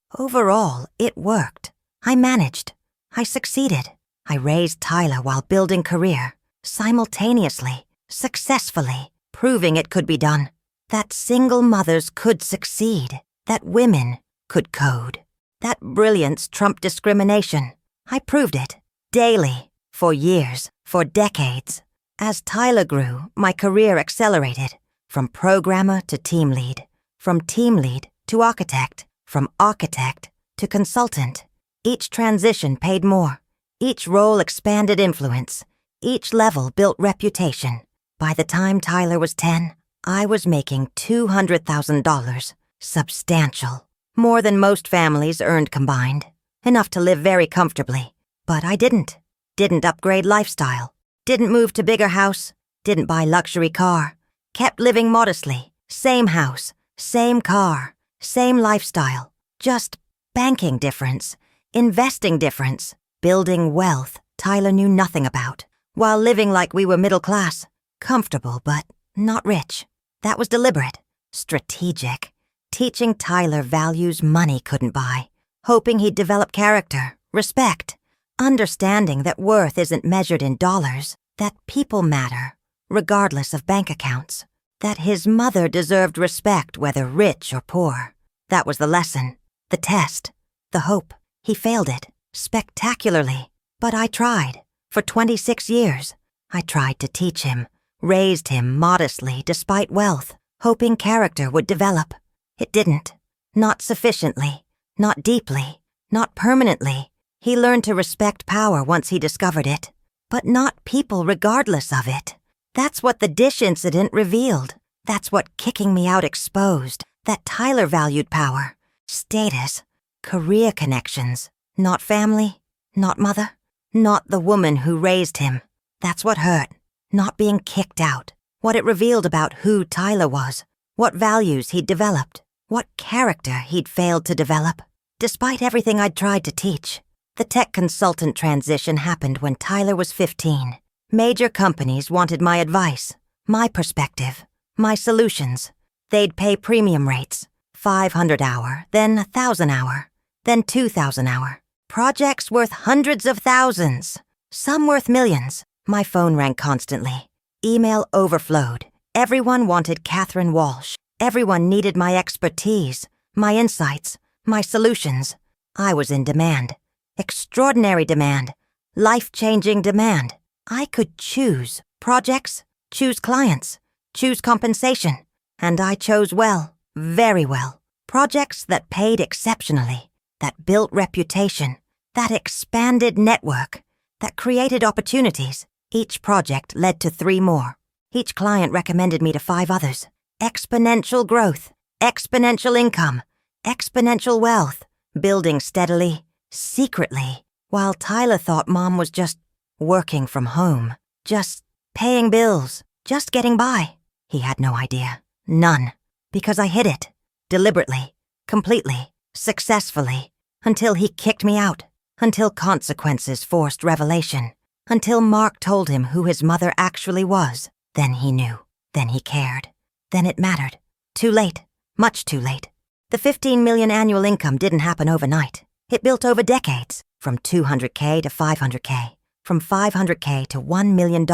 it worked. I managed. I succeeded. I raised Tyler while building career, simultaneously, successfully, proving it could be done. That single mothers could succeed. That women could code. That brilliance trumped discrimination. I proved it. Daily. For years. For decades. As Tyler grew, my career accelerated. From programmer to team lead. From team lead to architect. From architect to consultant. Each transition paid more. Each role expanded influence. Each level built reputation. By the time Tyler was 10, I was making $200,000. Substantial. More than most families earned combined. Enough to live very comfortably. But I didn't. Didn't upgrade lifestyle. Didn't move to bigger house. Didn't buy luxury car. Kept living modestly. Same house. Same car. Same lifestyle. Just banking difference. Investing difference. Building wealth Tyler knew nothing about. While living like we were middle class. Comfortable, but not rich. That was deliberate. Strategic. Teaching Tyler values money couldn't buy. Hoping he'd develop character, respect. Understanding that worth isn't measured in dollars. That people matter, regardless of bank accounts. That his mother deserved respect whether rich or poor. That was the lesson, the test, the hope. He failed it, spectacularly. But I tried. For 26 years. I tried to teach him, raised him modestly despite wealth, hoping character would develop. It didn't. Not sufficiently. Not deeply. Not permanently. He learned to respect power once he discovered it. But not people regardless of it. That's what the dish incident revealed. That's what kicking me out exposed. That Tyler valued power, status, career connections. Not family. Not mother. Not the woman who raised him. That's what hurt. Not being kicked out. What it revealed about who Tyler was. What values he'd developed. What character he'd failed to develop. Despite everything I'd tried to teach. The tech consultant transition happened when Tyler was 15. Major companies wanted my advice, my perspective, my solutions. They'd pay premium rates. $500 hour, then $1,000 hour, then $2,000 hour. Projects worth hundreds of thousands. Some worth millions. My phone rang constantly. Email overflowed. Everyone wanted Catherine Walsh. Everyone needed my expertise, my insights, my solutions. I was in demand. Extraordinary demand. Life-changing demand. I could choose projects, choose clients, choose compensation. And I chose well, very well. Projects that paid exceptionally, that built reputation, that expanded network, that created opportunities. Each project led to 3 more. Each client recommended me to 5 others. Exponential growth, exponential income, exponential wealth, building steadily, secretly, while Tyler thought Mom was just working from home, just paying bills, just getting by. He had no idea. None. Because I hid it. Deliberately. Completely. Successfully. Until he kicked me out. Until consequences forced revelation. Until Mark told him who his mother actually was. Then he knew. Then he cared. Then it mattered. Too late. Much too late. The $15 million annual income didn't happen overnight. It built over decades. From $200K to $500K. From $500K to $1 million.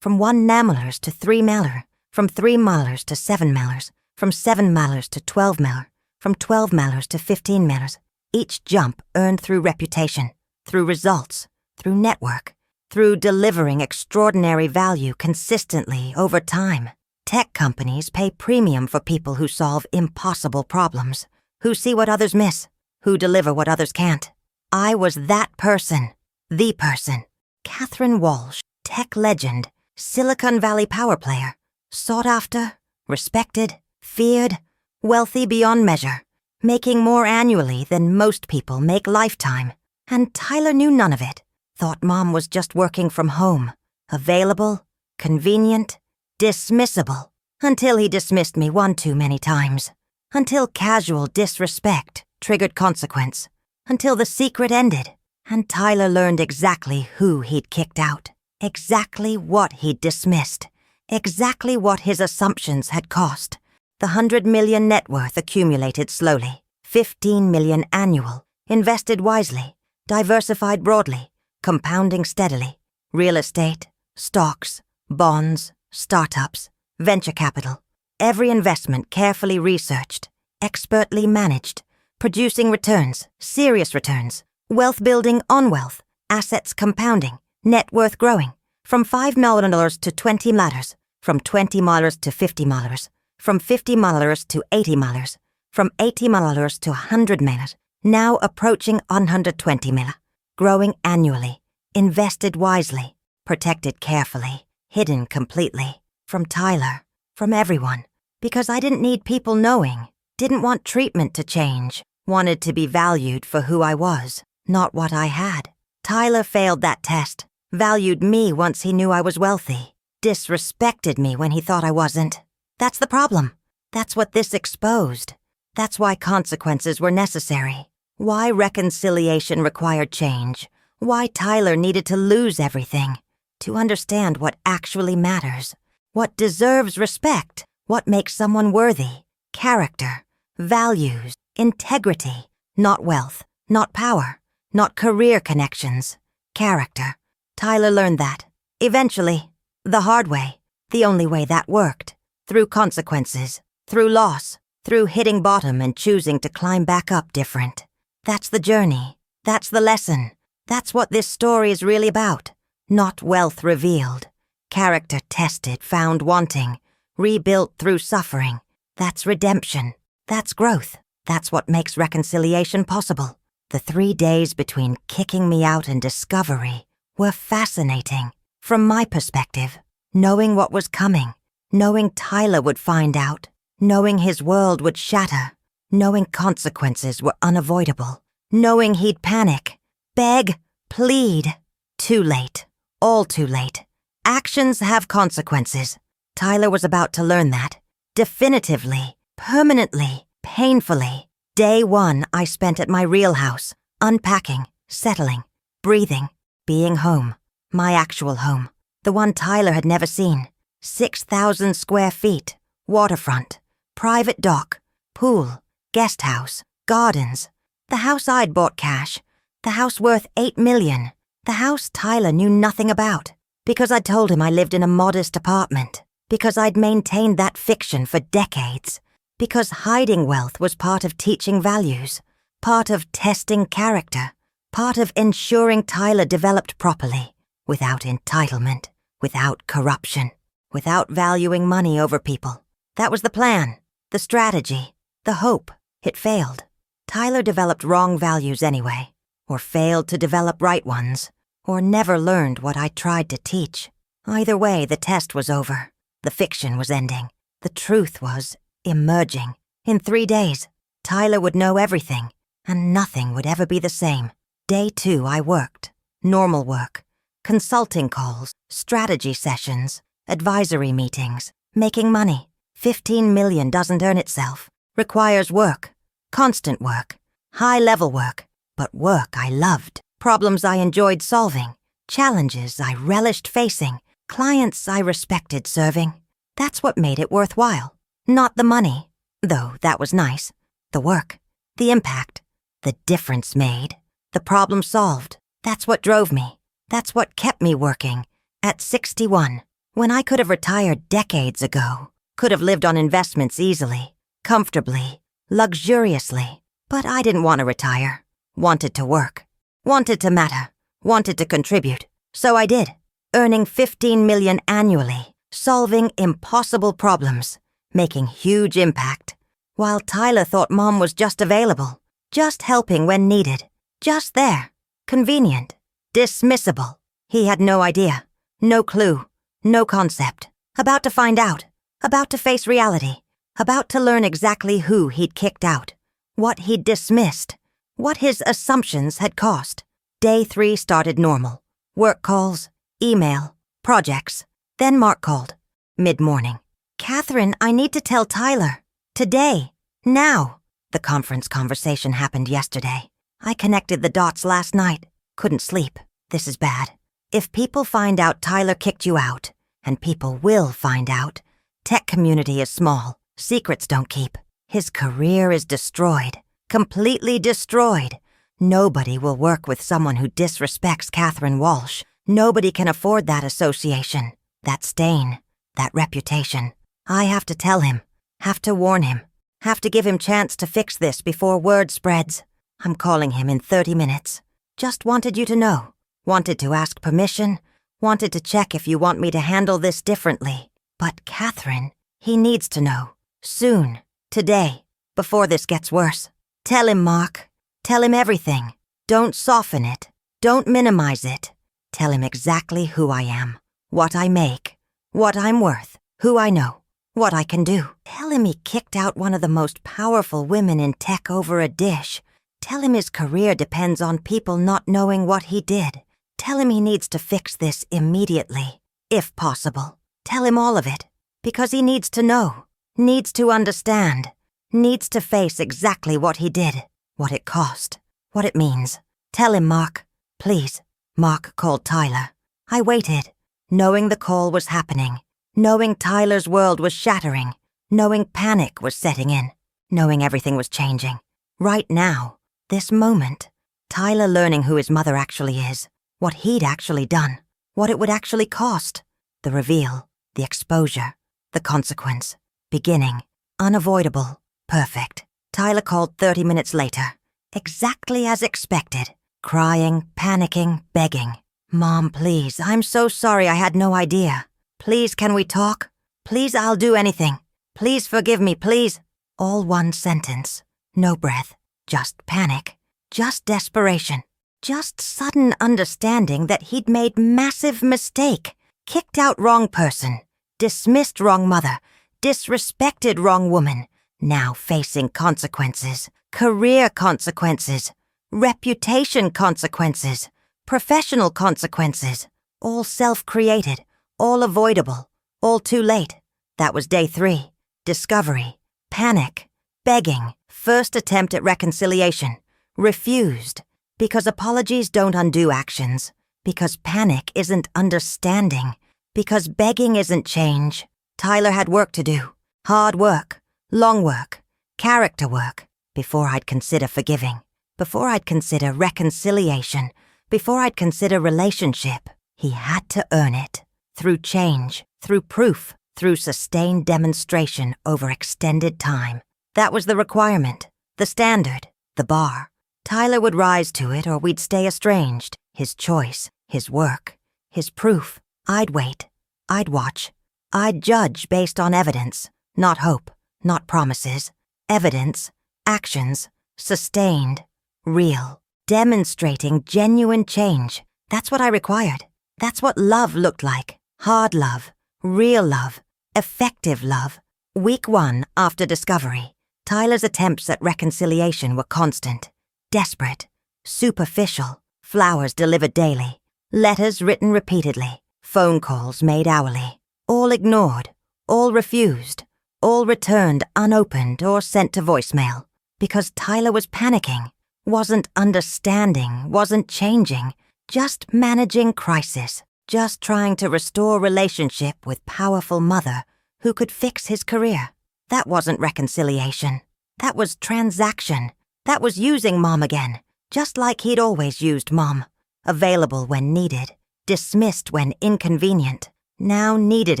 From 1 Namalers to 3 Maller. From 3 Malers to 7 Malers. From 7 Malers to 12 Maller. From 12 Malers to 15 Malers. Each jump earned through reputation, through results, through network, through delivering extraordinary value consistently over time. Tech companies pay premium for people who solve impossible problems, who see what others miss, who deliver what others can't. I was that person. The person. Catherine Walsh, tech legend, Silicon Valley power player, sought after, respected, feared, wealthy beyond measure, making more annually than most people make lifetime. And Tyler knew none of it. Thought Mom was just working from home, available, convenient, dismissible, until he dismissed me one too many times, until casual disrespect triggered consequence, until the secret ended, and Tyler learned exactly who he'd kicked out, exactly what he'd dismissed, exactly what his assumptions had cost. The 100 million net worth accumulated slowly, 15 million annual, invested wisely, diversified broadly, compounding steadily. Real estate, stocks, bonds, startups, venture capital. Every investment carefully researched, expertly managed, producing returns, serious returns, wealth building on wealth, assets compounding, net worth growing, from $5 million to $20 million, from $20 million to $50 million, from $50 million to $80 million, from $80 million to $100 million, now approaching $120 million, growing annually, invested wisely, protected carefully, hidden completely, from Tyler, from everyone, because I didn't need people knowing, didn't want treatment to change, wanted to be valued for who I was, not what I had. Tyler failed that test, valued me once he knew I was wealthy, disrespected me when he thought I wasn't. That's the problem. That's what this exposed. That's why consequences were necessary. Why reconciliation required change. Why Tyler needed to lose everything. To understand what actually matters. What deserves respect. What makes someone worthy. Character. Values. Integrity. Not wealth. Not power. Not career connections. Character. Tyler learned that. Eventually. The hard way. The only way that worked. Through consequences. Through loss. Through hitting bottom and choosing to climb back up different. That's the journey. That's the lesson. That's what this story is really about. Not wealth revealed. Character tested, found wanting. Rebuilt through suffering. That's redemption. That's growth. That's what makes reconciliation possible. The 3 days between kicking me out and discovery were fascinating. From my perspective, knowing what was coming. Knowing Tyler would find out. Knowing his world would shatter. Knowing consequences were unavoidable. Knowing he'd panic. Beg. Plead. Too late. All too late. Actions have consequences. Tyler was about to learn that. Definitively. Permanently. Painfully. Day 1 I spent at my real house. Unpacking. Settling. Breathing. Being home. My actual home. The one Tyler had never seen. 6,000 square feet. Waterfront. Private dock. Pool. Guest house. Gardens. The house I'd bought cash. The house worth $8 million. The house Tyler knew nothing about. Because I'd told him I lived in a modest apartment. Because I'd maintained that fiction for decades. Because hiding wealth was part of teaching values. Part of testing character. Part of ensuring Tyler developed properly. Without entitlement. Without corruption. Without valuing money over people. That was the plan. The strategy. The hope. It failed. Tyler developed wrong values anyway, or failed to develop right ones, or never learned what I tried to teach. Either way, the test was over. The fiction was ending. The truth was emerging. In 3 days, Tyler would know everything, and nothing would ever be the same. Day 2, I worked. Normal work. Consulting calls, strategy sessions, advisory meetings, making money. 15 million doesn't earn itself. Requires work. Constant work. High-level work. But work I loved. Problems I enjoyed solving. Challenges I relished facing. Clients I respected serving. That's what made it worthwhile. Not the money, though that was nice. The work. The impact. The difference made. The problem solved. That's what drove me. That's what kept me working. At 61, when I could have retired decades ago. Could have lived on investments easily, comfortably, luxuriously. But I didn't want to retire. Wanted to work. Wanted to matter. Wanted to contribute. So I did, earning $15 million annually, solving impossible problems, making huge impact, while Tyler thought Mom was just available, just helping when needed, just there, convenient, dismissible. He had no idea, no clue, no concept, about to find out, about to face reality, about to learn exactly who he'd kicked out, what he'd dismissed, what his assumptions had cost. Day 3 started normal. Work calls, email, projects. Then Mark called. Mid-morning. "Catherine, I need to tell Tyler. Today. Now." The conference conversation happened yesterday. I connected the dots last night. Couldn't sleep. This is bad. If people find out Tyler kicked you out, and people will find out, tech community is small. Secrets don't keep. His career is destroyed. Completely destroyed. Nobody will work with someone who disrespects Catherine Walsh. Nobody can afford that association, that stain, that reputation. I have to tell him, have to warn him, have to give him chance to fix this before word spreads. I'm calling him in 30 minutes. Just wanted you to know. Wanted to ask permission. Wanted to check if you want me to handle this differently. But Catherine, he needs to know. Soon. Today. Before this gets worse. Tell him, Mark. Tell him everything. Don't soften it. Don't minimize it. Tell him exactly who I am, what I make, what I'm worth, who I know, what I can do. Tell him he kicked out one of the most powerful women in tech over a dish. Tell him his career depends on people not knowing what he did. Tell him he needs to fix this immediately, if possible. Tell him all of it, because he needs to know, needs to understand, needs to face exactly what he did, what it cost, what it means. Tell him, Mark, please. Mark called Tyler. I waited, knowing the call was happening, knowing Tyler's world was shattering, knowing panic was setting in, knowing everything was changing. Right now, this moment, Tyler learning who his mother actually is, what he'd actually done, what it would actually cost, the reveal, the exposure, the consequence, beginning, unavoidable, perfect. Tyler called 30 minutes later, exactly as expected. Crying, panicking, begging. "Mom, please, I'm so sorry I had no idea. Please, can we talk? Please, I'll do anything. Please forgive me, please." All one sentence. No breath. Just panic. Just desperation. Just sudden understanding that he'd made massive mistake. Kicked out wrong person. Dismissed wrong mother. Disrespected wrong woman. Now facing consequences. Career consequences. Reputation consequences, professional consequences, all self-created, all avoidable, all too late. That was day 3. Discovery, panic, begging, first attempt at reconciliation, refused, because apologies don't undo actions, because panic isn't understanding, because begging isn't change. Tyler had work to do, hard work, long work, character work, before I'd consider forgiving. Before I'd consider reconciliation, before I'd consider relationship, he had to earn it. Through change, through proof, through sustained demonstration over extended time. That was the requirement, the standard, the bar. Tyler would rise to it or we'd stay estranged. His choice, his work, his proof. I'd wait. I'd watch. I'd judge based on evidence, not hope, not promises. Evidence, actions, sustained. Real, demonstrating genuine change. That's what I required. That's what love looked like. Hard love, real love, effective love. Week 1 after discovery, Tyler's attempts at reconciliation were constant, desperate, superficial, flowers delivered daily, letters written repeatedly, phone calls made hourly, all ignored, all refused, all returned unopened or sent to voicemail, because Tyler was panicking. Wasn't understanding, wasn't changing, just managing crisis, just trying to restore relationship with powerful mother who could fix his career. That wasn't reconciliation. That was transaction. That was using Mom again, just like he'd always used Mom. Available when needed, dismissed when inconvenient, now needed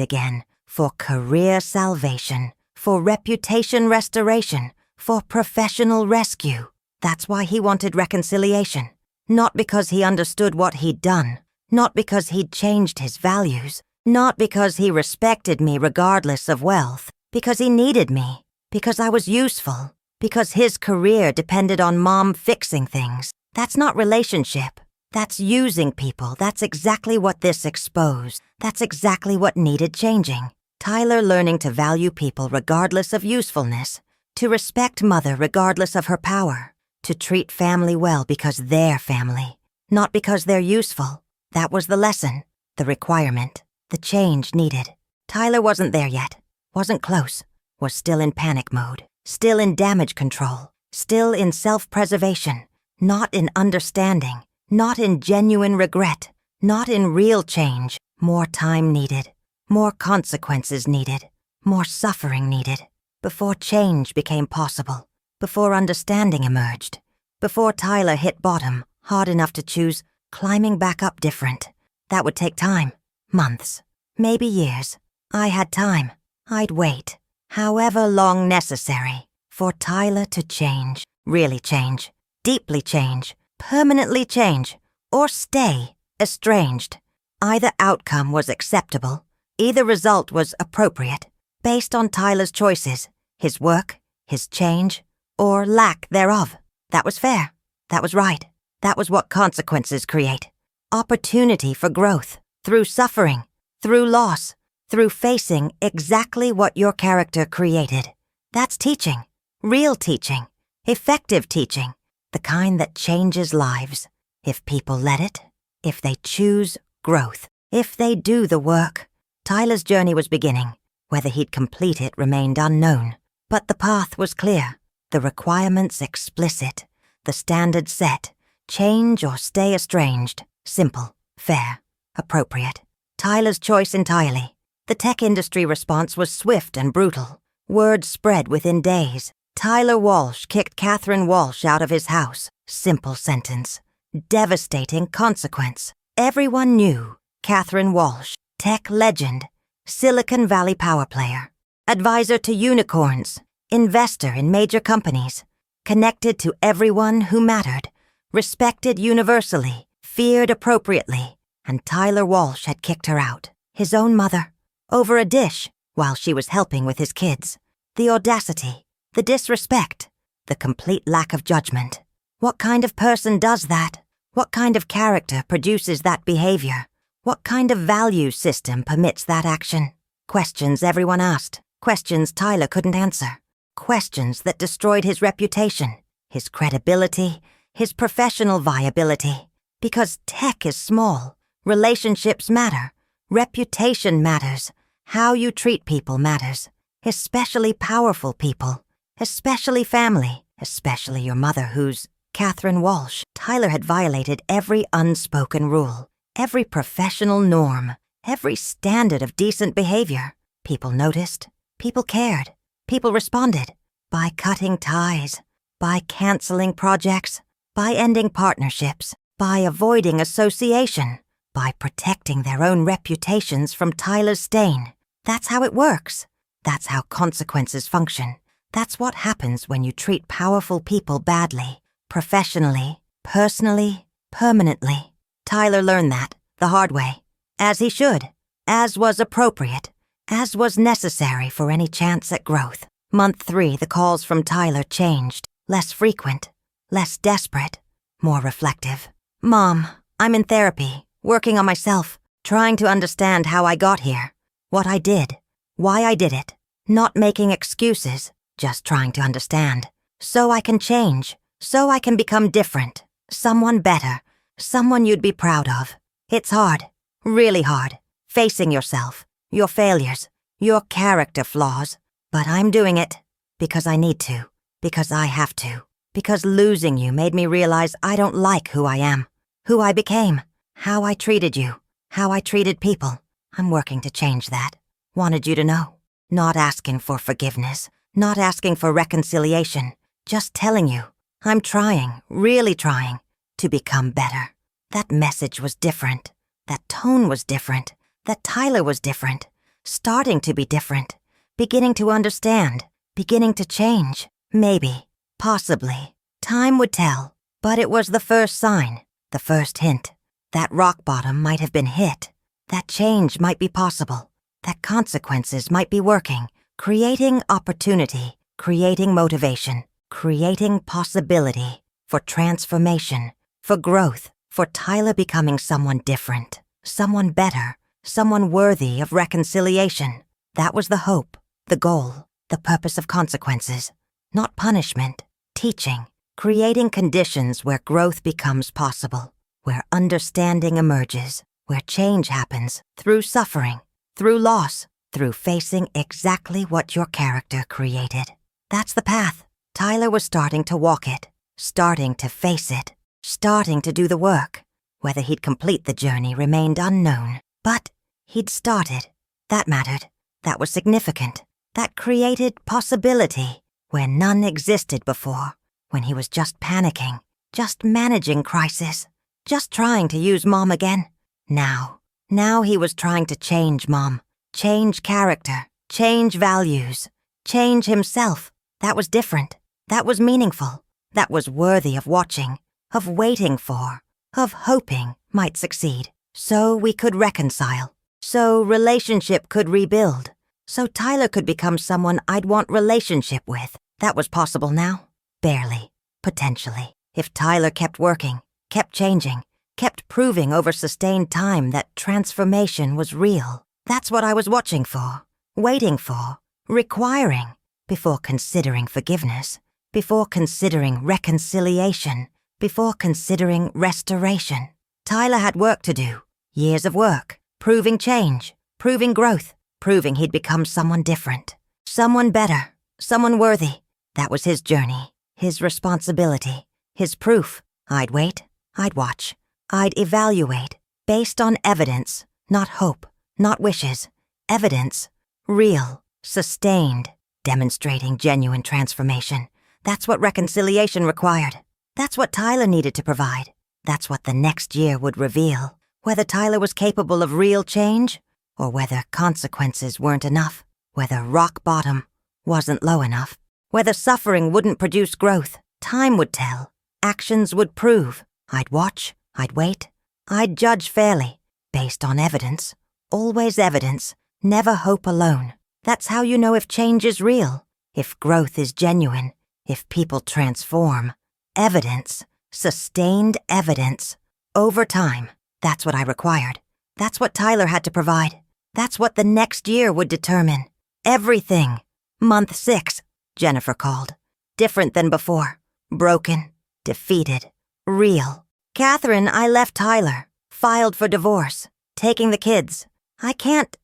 again for career salvation, for reputation restoration, for professional rescue. That's why he wanted reconciliation. Not because he understood what he'd done. Not because he'd changed his values. Not because he respected me regardless of wealth. Because he needed me. Because I was useful. Because his career depended on Mom fixing things. That's not relationship. That's using people. That's exactly what this exposed. That's exactly what needed changing. Tyler learning to value people regardless of usefulness. To respect Mother regardless of her power. To treat family well because they're family. Not because they're useful. That was the lesson. The requirement. The change needed. Tyler wasn't there yet. Wasn't close. Was still in panic mode. Still in damage control. Still in self-preservation. Not in understanding. Not in genuine regret. Not in real change. More time needed. More consequences needed. More suffering needed. Before change became possible. Before understanding emerged. Before Tyler hit bottom, hard enough to choose climbing back up different. That would take time. Months. Maybe years. I had time. I'd wait. However long necessary. For Tyler to change. Really change. Deeply change. Permanently change. Or stay estranged. Either outcome was acceptable. Either result was appropriate. Based on Tyler's choices. His work. His change. Or lack thereof. That was fair. That was right. That was what consequences create. Opportunity for growth. Through suffering. Through loss. Through facing exactly what your character created. That's teaching. Real teaching. Effective teaching. The kind that changes lives. If people let it. If they choose growth. If they do the work. Tyler's journey was beginning. Whether he'd complete it remained unknown. But the path was clear. The requirements explicit. The standards set. Change or stay estranged. Simple. Fair. Appropriate. Tyler's choice entirely. The tech industry response was swift and brutal. Word spread within days. Tyler Walsh kicked Catherine Walsh out of his house. Simple sentence. Devastating consequence. Everyone knew. Catherine Walsh, tech legend, Silicon Valley power player, advisor to unicorns, investor in major companies, connected to everyone who mattered, respected universally, feared appropriately, and Tyler Walsh had kicked her out. His own mother. Over a dish, while she was helping with his kids. The audacity, the disrespect, the complete lack of judgment. What kind of person does that? What kind of character produces that behavior? What kind of value system permits that action? Questions everyone asked. Questions Tyler couldn't answer. Questions that destroyed his reputation, his credibility, his professional viability. Because tech is small. Relationships matter. Reputation matters. How you treat people matters. Especially powerful people. Especially family. Especially your mother who's Catherine Walsh. Tyler had violated every unspoken rule. Every professional norm. Every standard of decent behavior. People noticed. People cared. People responded. By cutting ties. By canceling projects. By ending partnerships. By avoiding association. By protecting their own reputations from Tyler's stain. That's how it works. That's how consequences function. That's what happens when you treat powerful people badly. Professionally, personally, permanently. Tyler learned that, the hard way. As he should. As was appropriate. As was necessary for any chance at growth. Month 3, the calls from Tyler changed. Less frequent. Less desperate. More reflective. Mom, I'm in therapy. Working on myself. Trying to understand how I got here. What I did. Why I did it. Not making excuses. Just trying to understand. So I can change. So I can become different. Someone better. Someone you'd be proud of. It's hard. Really hard. Facing yourself. Your failures. Your character flaws. But I'm doing it. Because I need to. Because I have to. Because losing you made me realize I don't like who I am. Who I became. How I treated you. How I treated people. I'm working to change that. Wanted you to know. Not asking for forgiveness. Not asking for reconciliation. Just telling you. I'm trying, really trying, to become better. That message was different. That tone was different. That Tyler was different. Starting to be different. Beginning to understand. Beginning to change. Maybe. Possibly. Time would tell. But it was the first sign. The first hint. That rock bottom might have been hit. That change might be possible. That consequences might be working, creating opportunity, creating motivation, creating possibility for transformation, for growth, for Tyler becoming someone different, someone better, someone worthy of reconciliation. That was the hope, the goal, the purpose of consequences. Not punishment, teaching, creating conditions where growth becomes possible, where understanding emerges, where change happens through suffering, through loss, through facing exactly what your character created. That's the path. Tyler was starting to walk it, starting to face it, starting to do the work. Whether he'd complete the journey remained unknown, but he'd started. That mattered. That was significant. That created possibility where none existed before, when he was just panicking, just managing crisis, just trying to use Mom again. Now he was trying to change Mom, change character, change values, change himself. That was different. That was meaningful. That was worthy of watching, of waiting for, of hoping might succeed. So we could reconcile. So relationship could rebuild. So Tyler could become someone I'd want relationship with. That was possible now? Barely. Potentially. If Tyler kept working, kept changing, kept proving over sustained time that transformation was real. That's what I was watching for, waiting for, requiring, before considering forgiveness, before considering reconciliation, before considering restoration. Tyler had work to do, years of work, proving change, proving growth, proving he'd become someone different, someone better, someone worthy. That was his journey, his responsibility, his proof. I'd wait, I'd watch, I'd evaluate, based on evidence, not hope, not wishes. Evidence, real, sustained, demonstrating genuine transformation. That's what reconciliation required. That's what Tyler needed to provide. That's what the next year would reveal, whether Tyler was capable of real change, or whether consequences weren't enough, whether rock bottom wasn't low enough, whether suffering wouldn't produce growth. Time would tell. Actions would prove. I'd watch, I'd wait, I'd judge fairly, based on evidence. Always evidence, never hope alone. That's how you know if change is real, if growth is genuine, if people transform. Evidence, sustained evidence, over time. That's what I required. That's what Tyler had to provide. That's what the next year would determine. Everything. Month 6, Jennifer called. Different than before. Broken, defeated, real. Catherine, I left Tyler, filed for divorce, taking the kids. I can't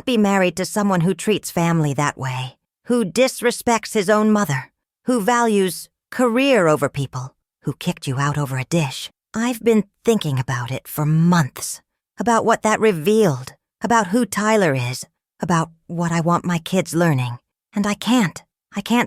be married to someone who treats family that way, who disrespects his own mother, who values career over people, who kicked you out over a dish. I've been thinking about it for months, about what that revealed, about who Tyler is, about what I want my kids learning. And I can't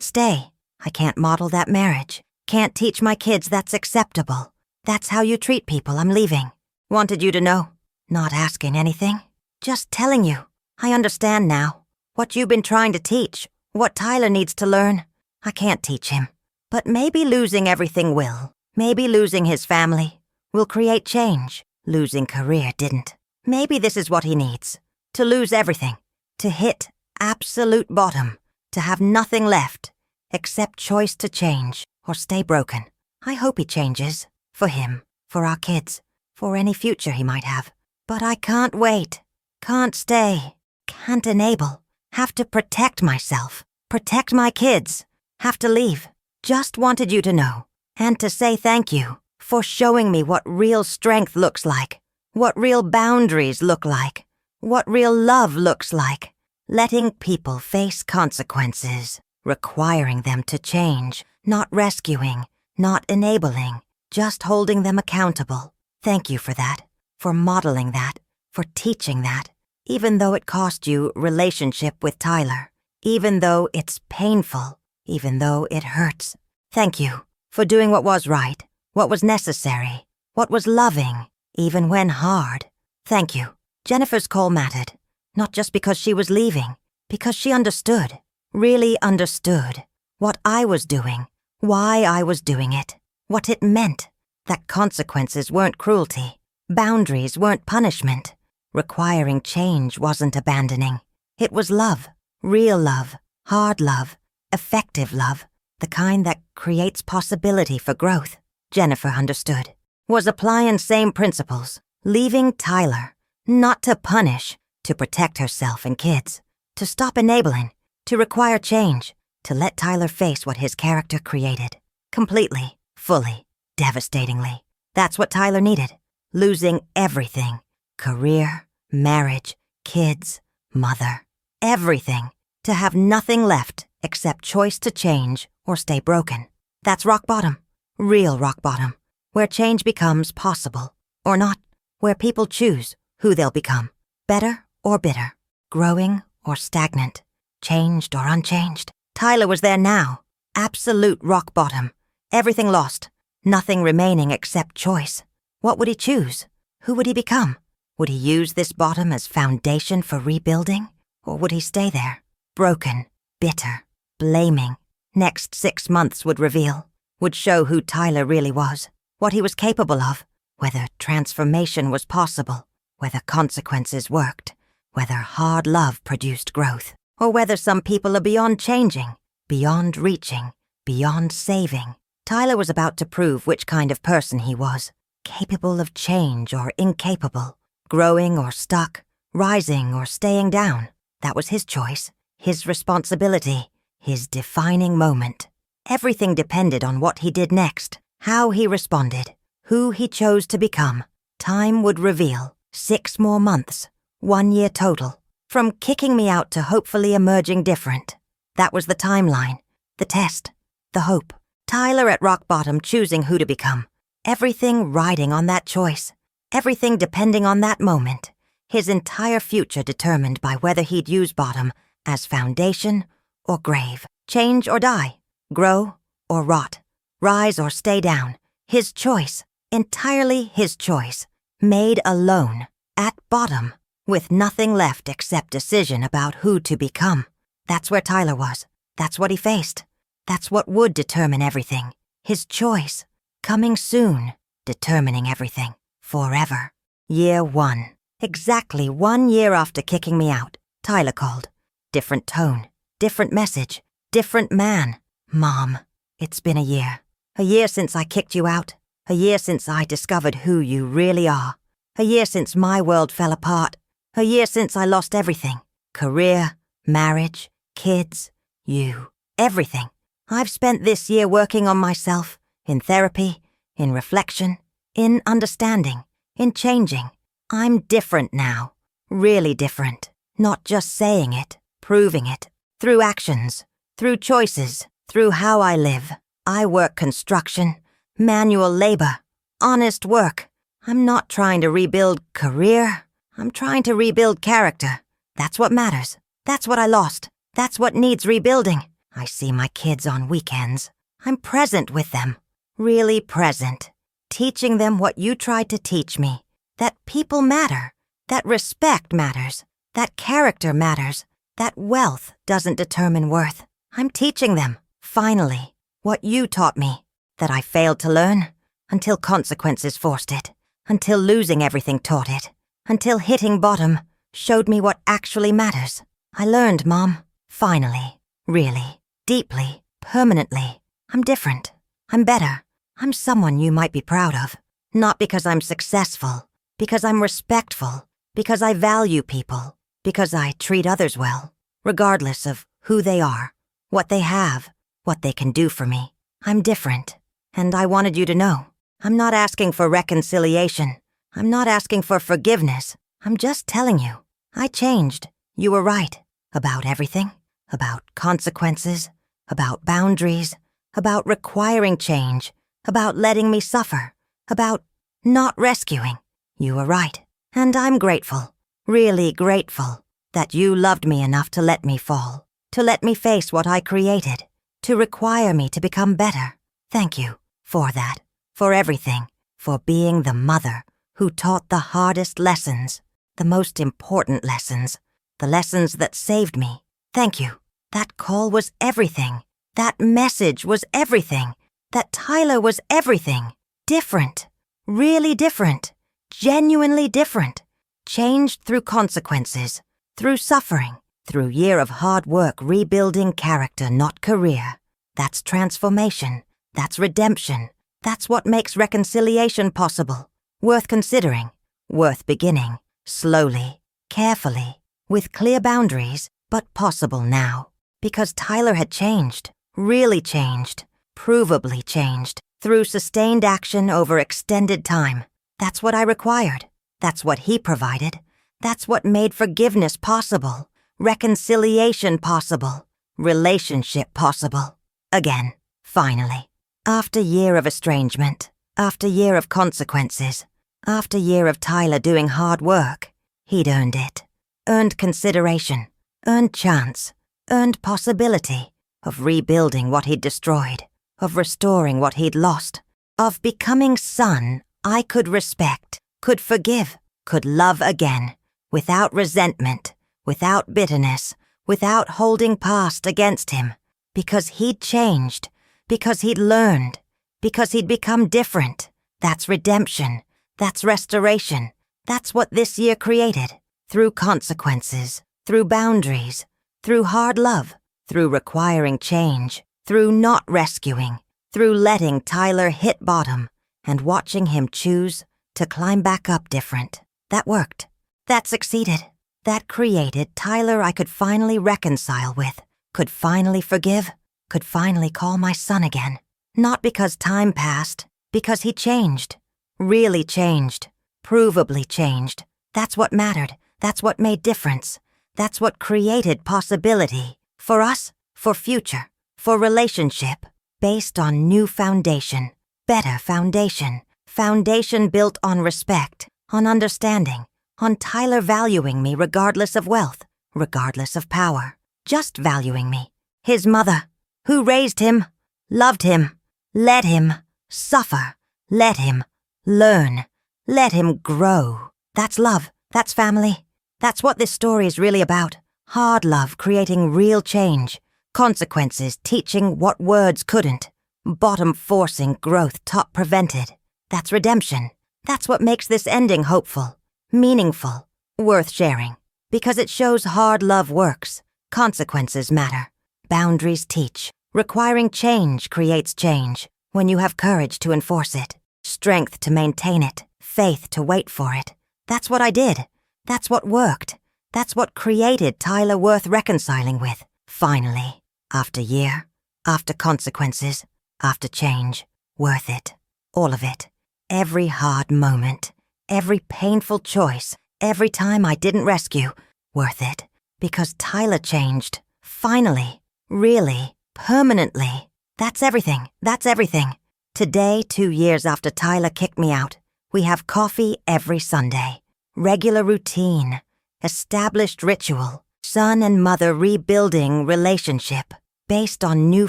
stay. I can't model that marriage. Can't teach my kids that's acceptable. That's how you treat people. I'm leaving. Wanted you to know. Not asking anything. Just telling you. I understand now. What you've been trying to teach. What Tyler needs to learn. I can't teach him. But maybe losing everything will. Maybe losing his family will create change. Losing career didn't. Maybe this is what he needs. To lose everything. To hit absolute bottom. To have nothing left. Except choice to change or stay broken. I hope he changes. For him. For our kids. For any future he might have. But I can't wait. Can't stay. Can't enable. Have to protect myself. Protect my kids. Have to leave. Just wanted you to know. And to say thank you for showing me what real strength looks like. What real boundaries look like. What real love looks like. Letting people face consequences. Requiring them to change. Not rescuing. Not enabling. Just holding them accountable. Thank you for that. For modeling that. For teaching that. Even though it cost you relationship with Tyler. Even though it's painful. Even though it hurts. Thank you for doing what was right. What was necessary. What was loving. Even when hard. Thank you. Jennifer's call mattered. Not just because she was leaving. Because she understood. Really understood. What I was doing. Why I was doing it. What it meant. That consequences weren't cruelty. Boundaries weren't punishment. Requiring change wasn't abandoning. It was love. Real love. Hard love. Effective love. The kind that creates possibility for growth. Jennifer understood. Was applying same principles. Leaving Tyler. Not to punish. To protect herself and kids. To stop enabling. To require change. To let Tyler face what his character created. Completely. Fully. Devastatingly. That's what Tyler needed. Losing everything. Career, marriage, kids, mother. Everything. To have nothing left except choice to change or stay broken. That's rock bottom. Real rock bottom. Where change becomes possible. Or not. Where people choose who they'll become. Better or bitter. Growing or stagnant. Changed or unchanged. Tyler was there now. Absolute rock bottom. Everything lost. Nothing remaining except choice. What would he choose? Who would he become? Would he use this bottom as foundation for rebuilding? Or would he stay there? Broken, bitter, blaming. Next 6 months would reveal. Would show who Tyler really was. What he was capable of. Whether transformation was possible. Whether consequences worked. Whether hard love produced growth. Or whether some people are beyond changing. Beyond reaching. Beyond saving. Tyler was about to prove which kind of person he was. Capable of change or incapable. Growing or stuck. Rising or staying down. That was his choice. His responsibility. His defining moment. Everything depended on what he did next. How he responded. Who he chose to become. Time would reveal. 6 more months. 1 year total. From kicking me out to hopefully emerging different. That was the timeline. The test. The hope. Tyler at rock bottom choosing who to become. Everything riding on that choice. Everything depending on that moment. His entire future determined by whether he'd use bottom as foundation or grave. Change or die. Grow or rot. Rise or stay down. His choice. Entirely his choice. Made alone. At bottom. With nothing left except decision about who to become. That's where Tyler was. That's what he faced. That's what would determine everything. His choice. Coming soon. Determining everything. Forever. Year 1. Exactly 1 year after kicking me out, Tyler called. Different tone. Different message. Different man. Mom, it's been a year. A year since I kicked you out. A year since I discovered who you really are. A year since my world fell apart. A year since I lost everything. Career, marriage, kids, you. Everything. I've spent this year working on myself, in therapy, in reflection, in understanding, in changing. I'm different now. Really different. Not just saying it, proving it. Through actions, through choices, through how I live. I work construction, manual labor, honest work. I'm not trying to rebuild career. I'm trying to rebuild character. That's what matters. That's what I lost. That's what needs rebuilding. I see my kids on weekends. I'm present with them. Really present. Teaching them what you tried to teach me. That people matter. That respect matters. That character matters. That wealth doesn't determine worth. I'm teaching them, finally, what you taught me. That I failed to learn. Until consequences forced it. Until losing everything taught it. Until hitting bottom showed me what actually matters. I learned, Mom. Finally. Really. Deeply. Permanently. I'm different. I'm better. I'm someone you might be proud of. Not because I'm successful. Because I'm respectful. Because I value people. Because I treat others well. Regardless of who they are. What they have. What they can do for me. I'm different. And I wanted you to know. I'm not asking for reconciliation. I'm not asking for forgiveness. I'm just telling you. I changed. You were right. About everything. About consequences. About boundaries. About requiring change. About letting me suffer. About not rescuing. You were right. And I'm grateful. Really grateful. That you loved me enough to let me fall. To let me face what I created. To require me to become better. Thank you. For that. For everything. For being the mother who taught the hardest lessons. The most important lessons. The lessons that saved me. Thank you. That call was everything. That message was everything. That Tyler was everything. Different. Really different. Genuinely different. Changed through consequences, through suffering, through year of hard work rebuilding character, not career. That's transformation. That's redemption. That's what makes reconciliation possible. Worth considering. Worth beginning. Slowly. Carefully. With clear boundaries, but possible now. Because Tyler had changed. Really changed. Provably changed. Through sustained action over extended time. That's what I required. That's what he provided. That's what made forgiveness possible. Reconciliation possible. Relationship possible. Again. Finally. After year of estrangement. After year of consequences. After year of Tyler doing hard work. He'd earned it. Earned consideration. Earned chance. Earned possibility. Of rebuilding what he'd destroyed. Of restoring what he'd lost. Of becoming son I could respect, could forgive, could love again, without resentment, without bitterness, without holding past against him, because he'd changed, because he'd learned, because he'd become different. That's redemption. That's restoration. That's what this year created. Through consequences, through boundaries, through hard love, through requiring change, through not rescuing, through letting Tyler hit bottom, and watching him choose to climb back up different. That worked. That succeeded. That created Tyler I could finally reconcile with, could finally forgive, could finally call my son again. Not because time passed, because he changed. Really changed. Provably changed. That's what mattered. That's what made difference. That's what created possibility. For us, for future, for relationship, based on new foundation. Better foundation. Foundation built on respect, on understanding, on Tyler valuing me regardless of wealth, regardless of power. Just valuing me. His mother, who raised him, loved him, let him suffer, let him learn, let him grow. That's love. That's family. That's what this story is really about. Hard love creating real change. Consequences teaching what words couldn't. Bottom forcing growth top prevented. That's redemption. That's what makes this ending hopeful, meaningful, worth sharing. Because it shows hard love works. Consequences matter. Boundaries teach. Requiring change creates change when you have courage to enforce it, strength to maintain it, faith to wait for it. That's what I did. That's what worked. That's what created Tyler worth reconciling with. Finally, after year, after consequences, after change, worth it. All of it. Every hard moment. Every painful choice. Every time I didn't rescue. Worth it. Because Tyler changed. Finally. Really. Permanently. That's everything. That's everything. Today, 2 years after Tyler kicked me out, we have coffee every Sunday. Regular routine. Established ritual. Son and mother rebuilding relationship. Based on new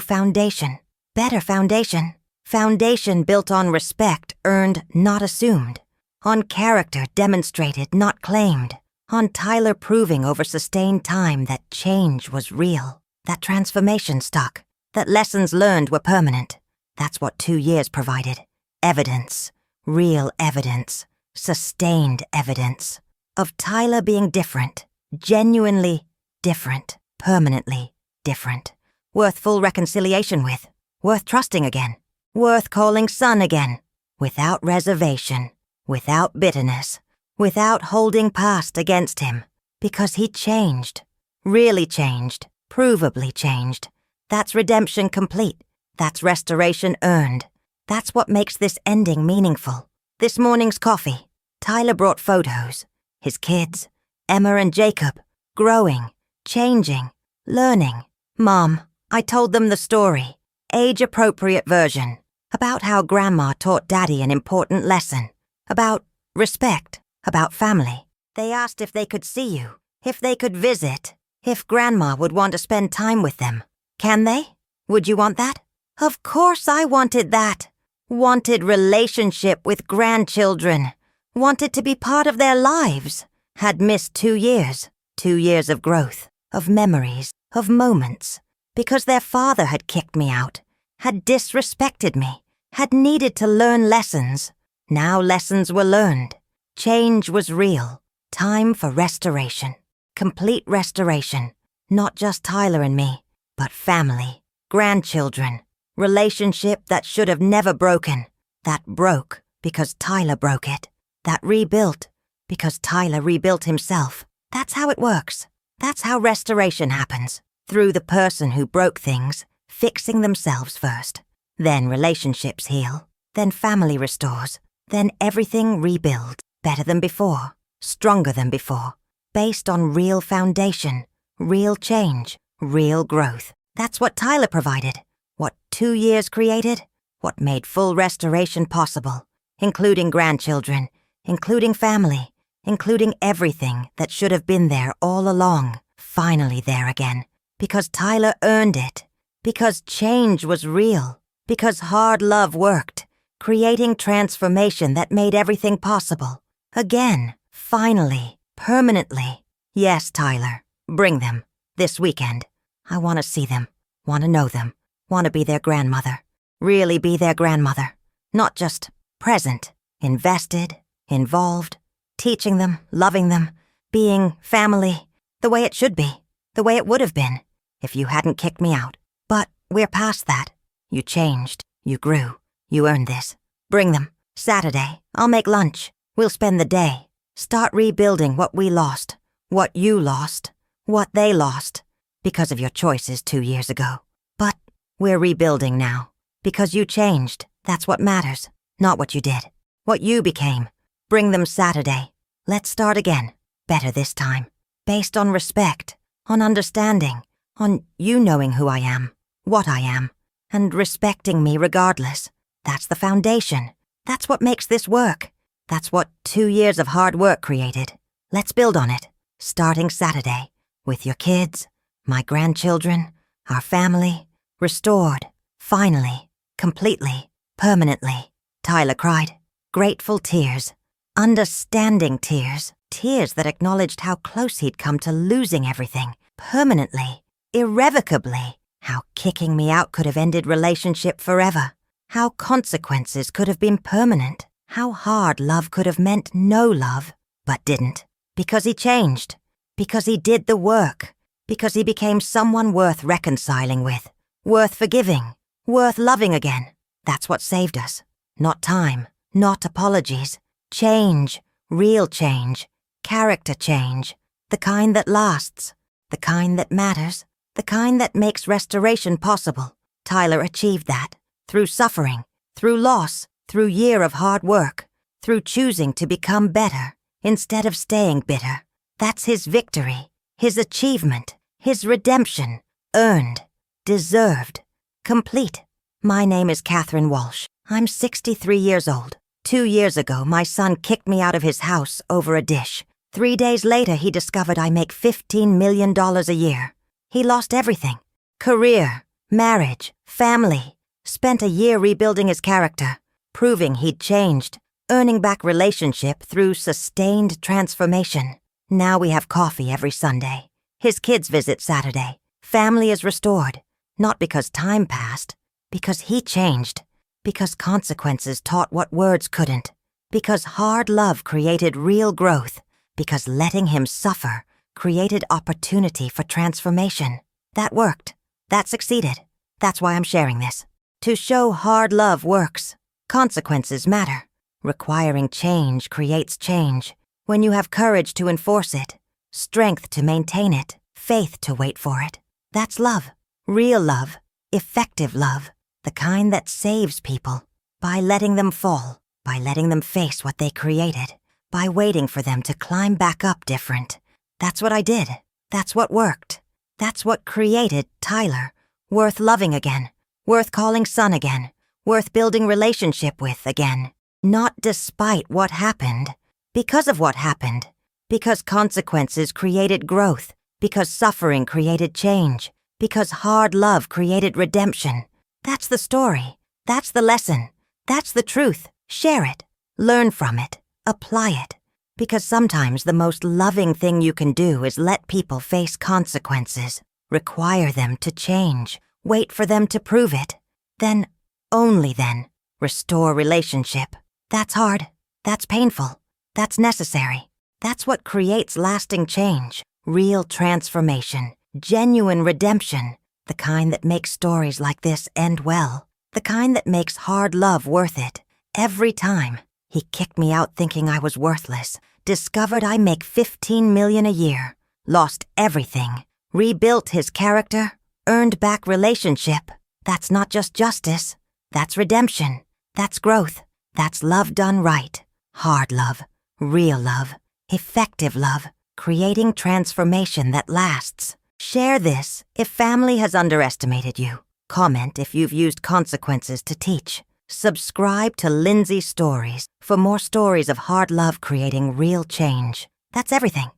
foundation. Better foundation. Foundation built on respect earned, not assumed. On character demonstrated, not claimed. On Tyler proving over sustained time that change was real. That transformation stuck. That lessons learned were permanent. That's what 2 years provided. Evidence. Real evidence. Sustained evidence. Of Tyler being different. Genuinely different. Permanently different. Worth full reconciliation with. Worth trusting again. Worth calling son again. Without reservation. Without bitterness. Without holding past against him. Because he changed. Really changed. Provably changed. That's redemption complete. That's restoration earned. That's what makes this ending meaningful. This morning's coffee. Tyler brought photos. His kids. Emma and Jacob. Growing. Changing. Learning. Mom, I told them the story. Age-appropriate version. About how Grandma taught Daddy an important lesson. About respect. About family. They asked if they could see you. If they could visit. If Grandma would want to spend time with them. Can they? Would you want that? Of course I wanted that. Wanted relationship with grandchildren. Wanted to be part of their lives. Had missed 2 years. 2 years of growth. Of memories. Of moments. Because their father had kicked me out. Had disrespected me. Had needed to learn lessons. Now lessons were learned. Change was real. Time for restoration. Complete restoration. Not just Tyler and me, but family, grandchildren, relationship that should have never broken, that broke because Tyler broke it, that rebuilt because Tyler rebuilt himself. That's how it works. That's how restoration happens, through the person who broke things, fixing themselves first. Then relationships heal, then family restores, then everything rebuilds, better than before, stronger than before, based on real foundation, real change, real growth. That's what Tyler provided, what 2 years created, what made full restoration possible, including grandchildren, including family, including everything that should have been there all along, finally there again, because Tyler earned it, because change was real, because hard love worked, creating transformation that made everything possible. Again, finally, permanently. Yes, Tyler, bring them, this weekend. I want to see them, want to know them, want to be their grandmother, really be their grandmother, not just present, invested, involved, teaching them, loving them, being family, the way it should be, the way it would have been, if you hadn't kicked me out. But we're past that. You changed, you grew, you earned this. Bring them. Saturday, I'll make lunch. We'll spend the day. Start rebuilding what we lost, what you lost, what they lost, because of your choices 2 years ago. But we're rebuilding now, because you changed. That's what matters, not what you did, what you became. Bring them Saturday. Let's start again, better this time, based on respect, on understanding, on you knowing who I am, what I am, and respecting me regardless. That's the foundation. That's what makes this work. That's what 2 years of hard work created. Let's build on it, starting Saturday, with your kids, my grandchildren, our family, restored, finally, completely, permanently. Tyler cried. Grateful tears, understanding tears, tears that acknowledged how close he'd come to losing everything, permanently, irrevocably, how kicking me out could have ended relationship forever, how consequences could have been permanent, how hard love could have meant no love, but didn't, because he changed, because he did the work, because he became someone worth reconciling with, worth forgiving, worth loving again. That's what saved us. Not time, not apologies. Change, real change, character change, the kind that lasts, the kind that matters, the kind that makes restoration possible. Tyler achieved that, through suffering, through loss, through year of hard work, through choosing to become better instead of staying bitter. That's his victory, his achievement, his redemption, earned, deserved, complete. My name is Catherine Walsh. I'm 63 years old. 2 years ago, my son kicked me out of his house over a dish. 3 days later, he discovered I make $15 million a year. He lost everything. Career, marriage, family. Spent a year rebuilding his character, proving he'd changed, earning back relationship through sustained transformation. Now we have coffee every Sunday. His kids visit Saturday. Family is restored, not because time passed, because he changed. Because consequences taught what words couldn't. Because hard love created real growth. Because letting him suffer created opportunity for transformation. That worked. That succeeded. That's why I'm sharing this. To show hard love works. Consequences matter. Requiring change creates change. When you have courage to enforce it, strength to maintain it, faith to wait for it. That's love. Real love. Effective love. The kind that saves people, by letting them fall, by letting them face what they created, by waiting for them to climb back up different. That's what I did. That's what worked. That's what created Tyler, worth loving again, worth calling son again, worth building relationship with again. Not despite what happened, because of what happened, because consequences created growth, because suffering created change, because hard love created redemption. That's the story. That's the lesson. That's the truth. Share it. Learn from it. Apply it. Because sometimes the most loving thing you can do is let people face consequences, require them to change, wait for them to prove it. Then, only then, restore relationship. That's hard. That's painful. That's necessary. That's what creates lasting change, real transformation, genuine redemption, the kind that makes stories like this end well, the kind that makes hard love worth it. Every time. He kicked me out thinking I was worthless, discovered I make $15 million a year, lost everything, rebuilt his character, earned back relationship. That's not just justice. That's redemption. That's growth. That's love done right. Hard love. Real love. Effective love. Creating transformation that lasts. Share this if family has underestimated you. Comment if you've used consequences to teach. Subscribe to Lindsay Stories for more stories of hard love creating real change. That's everything.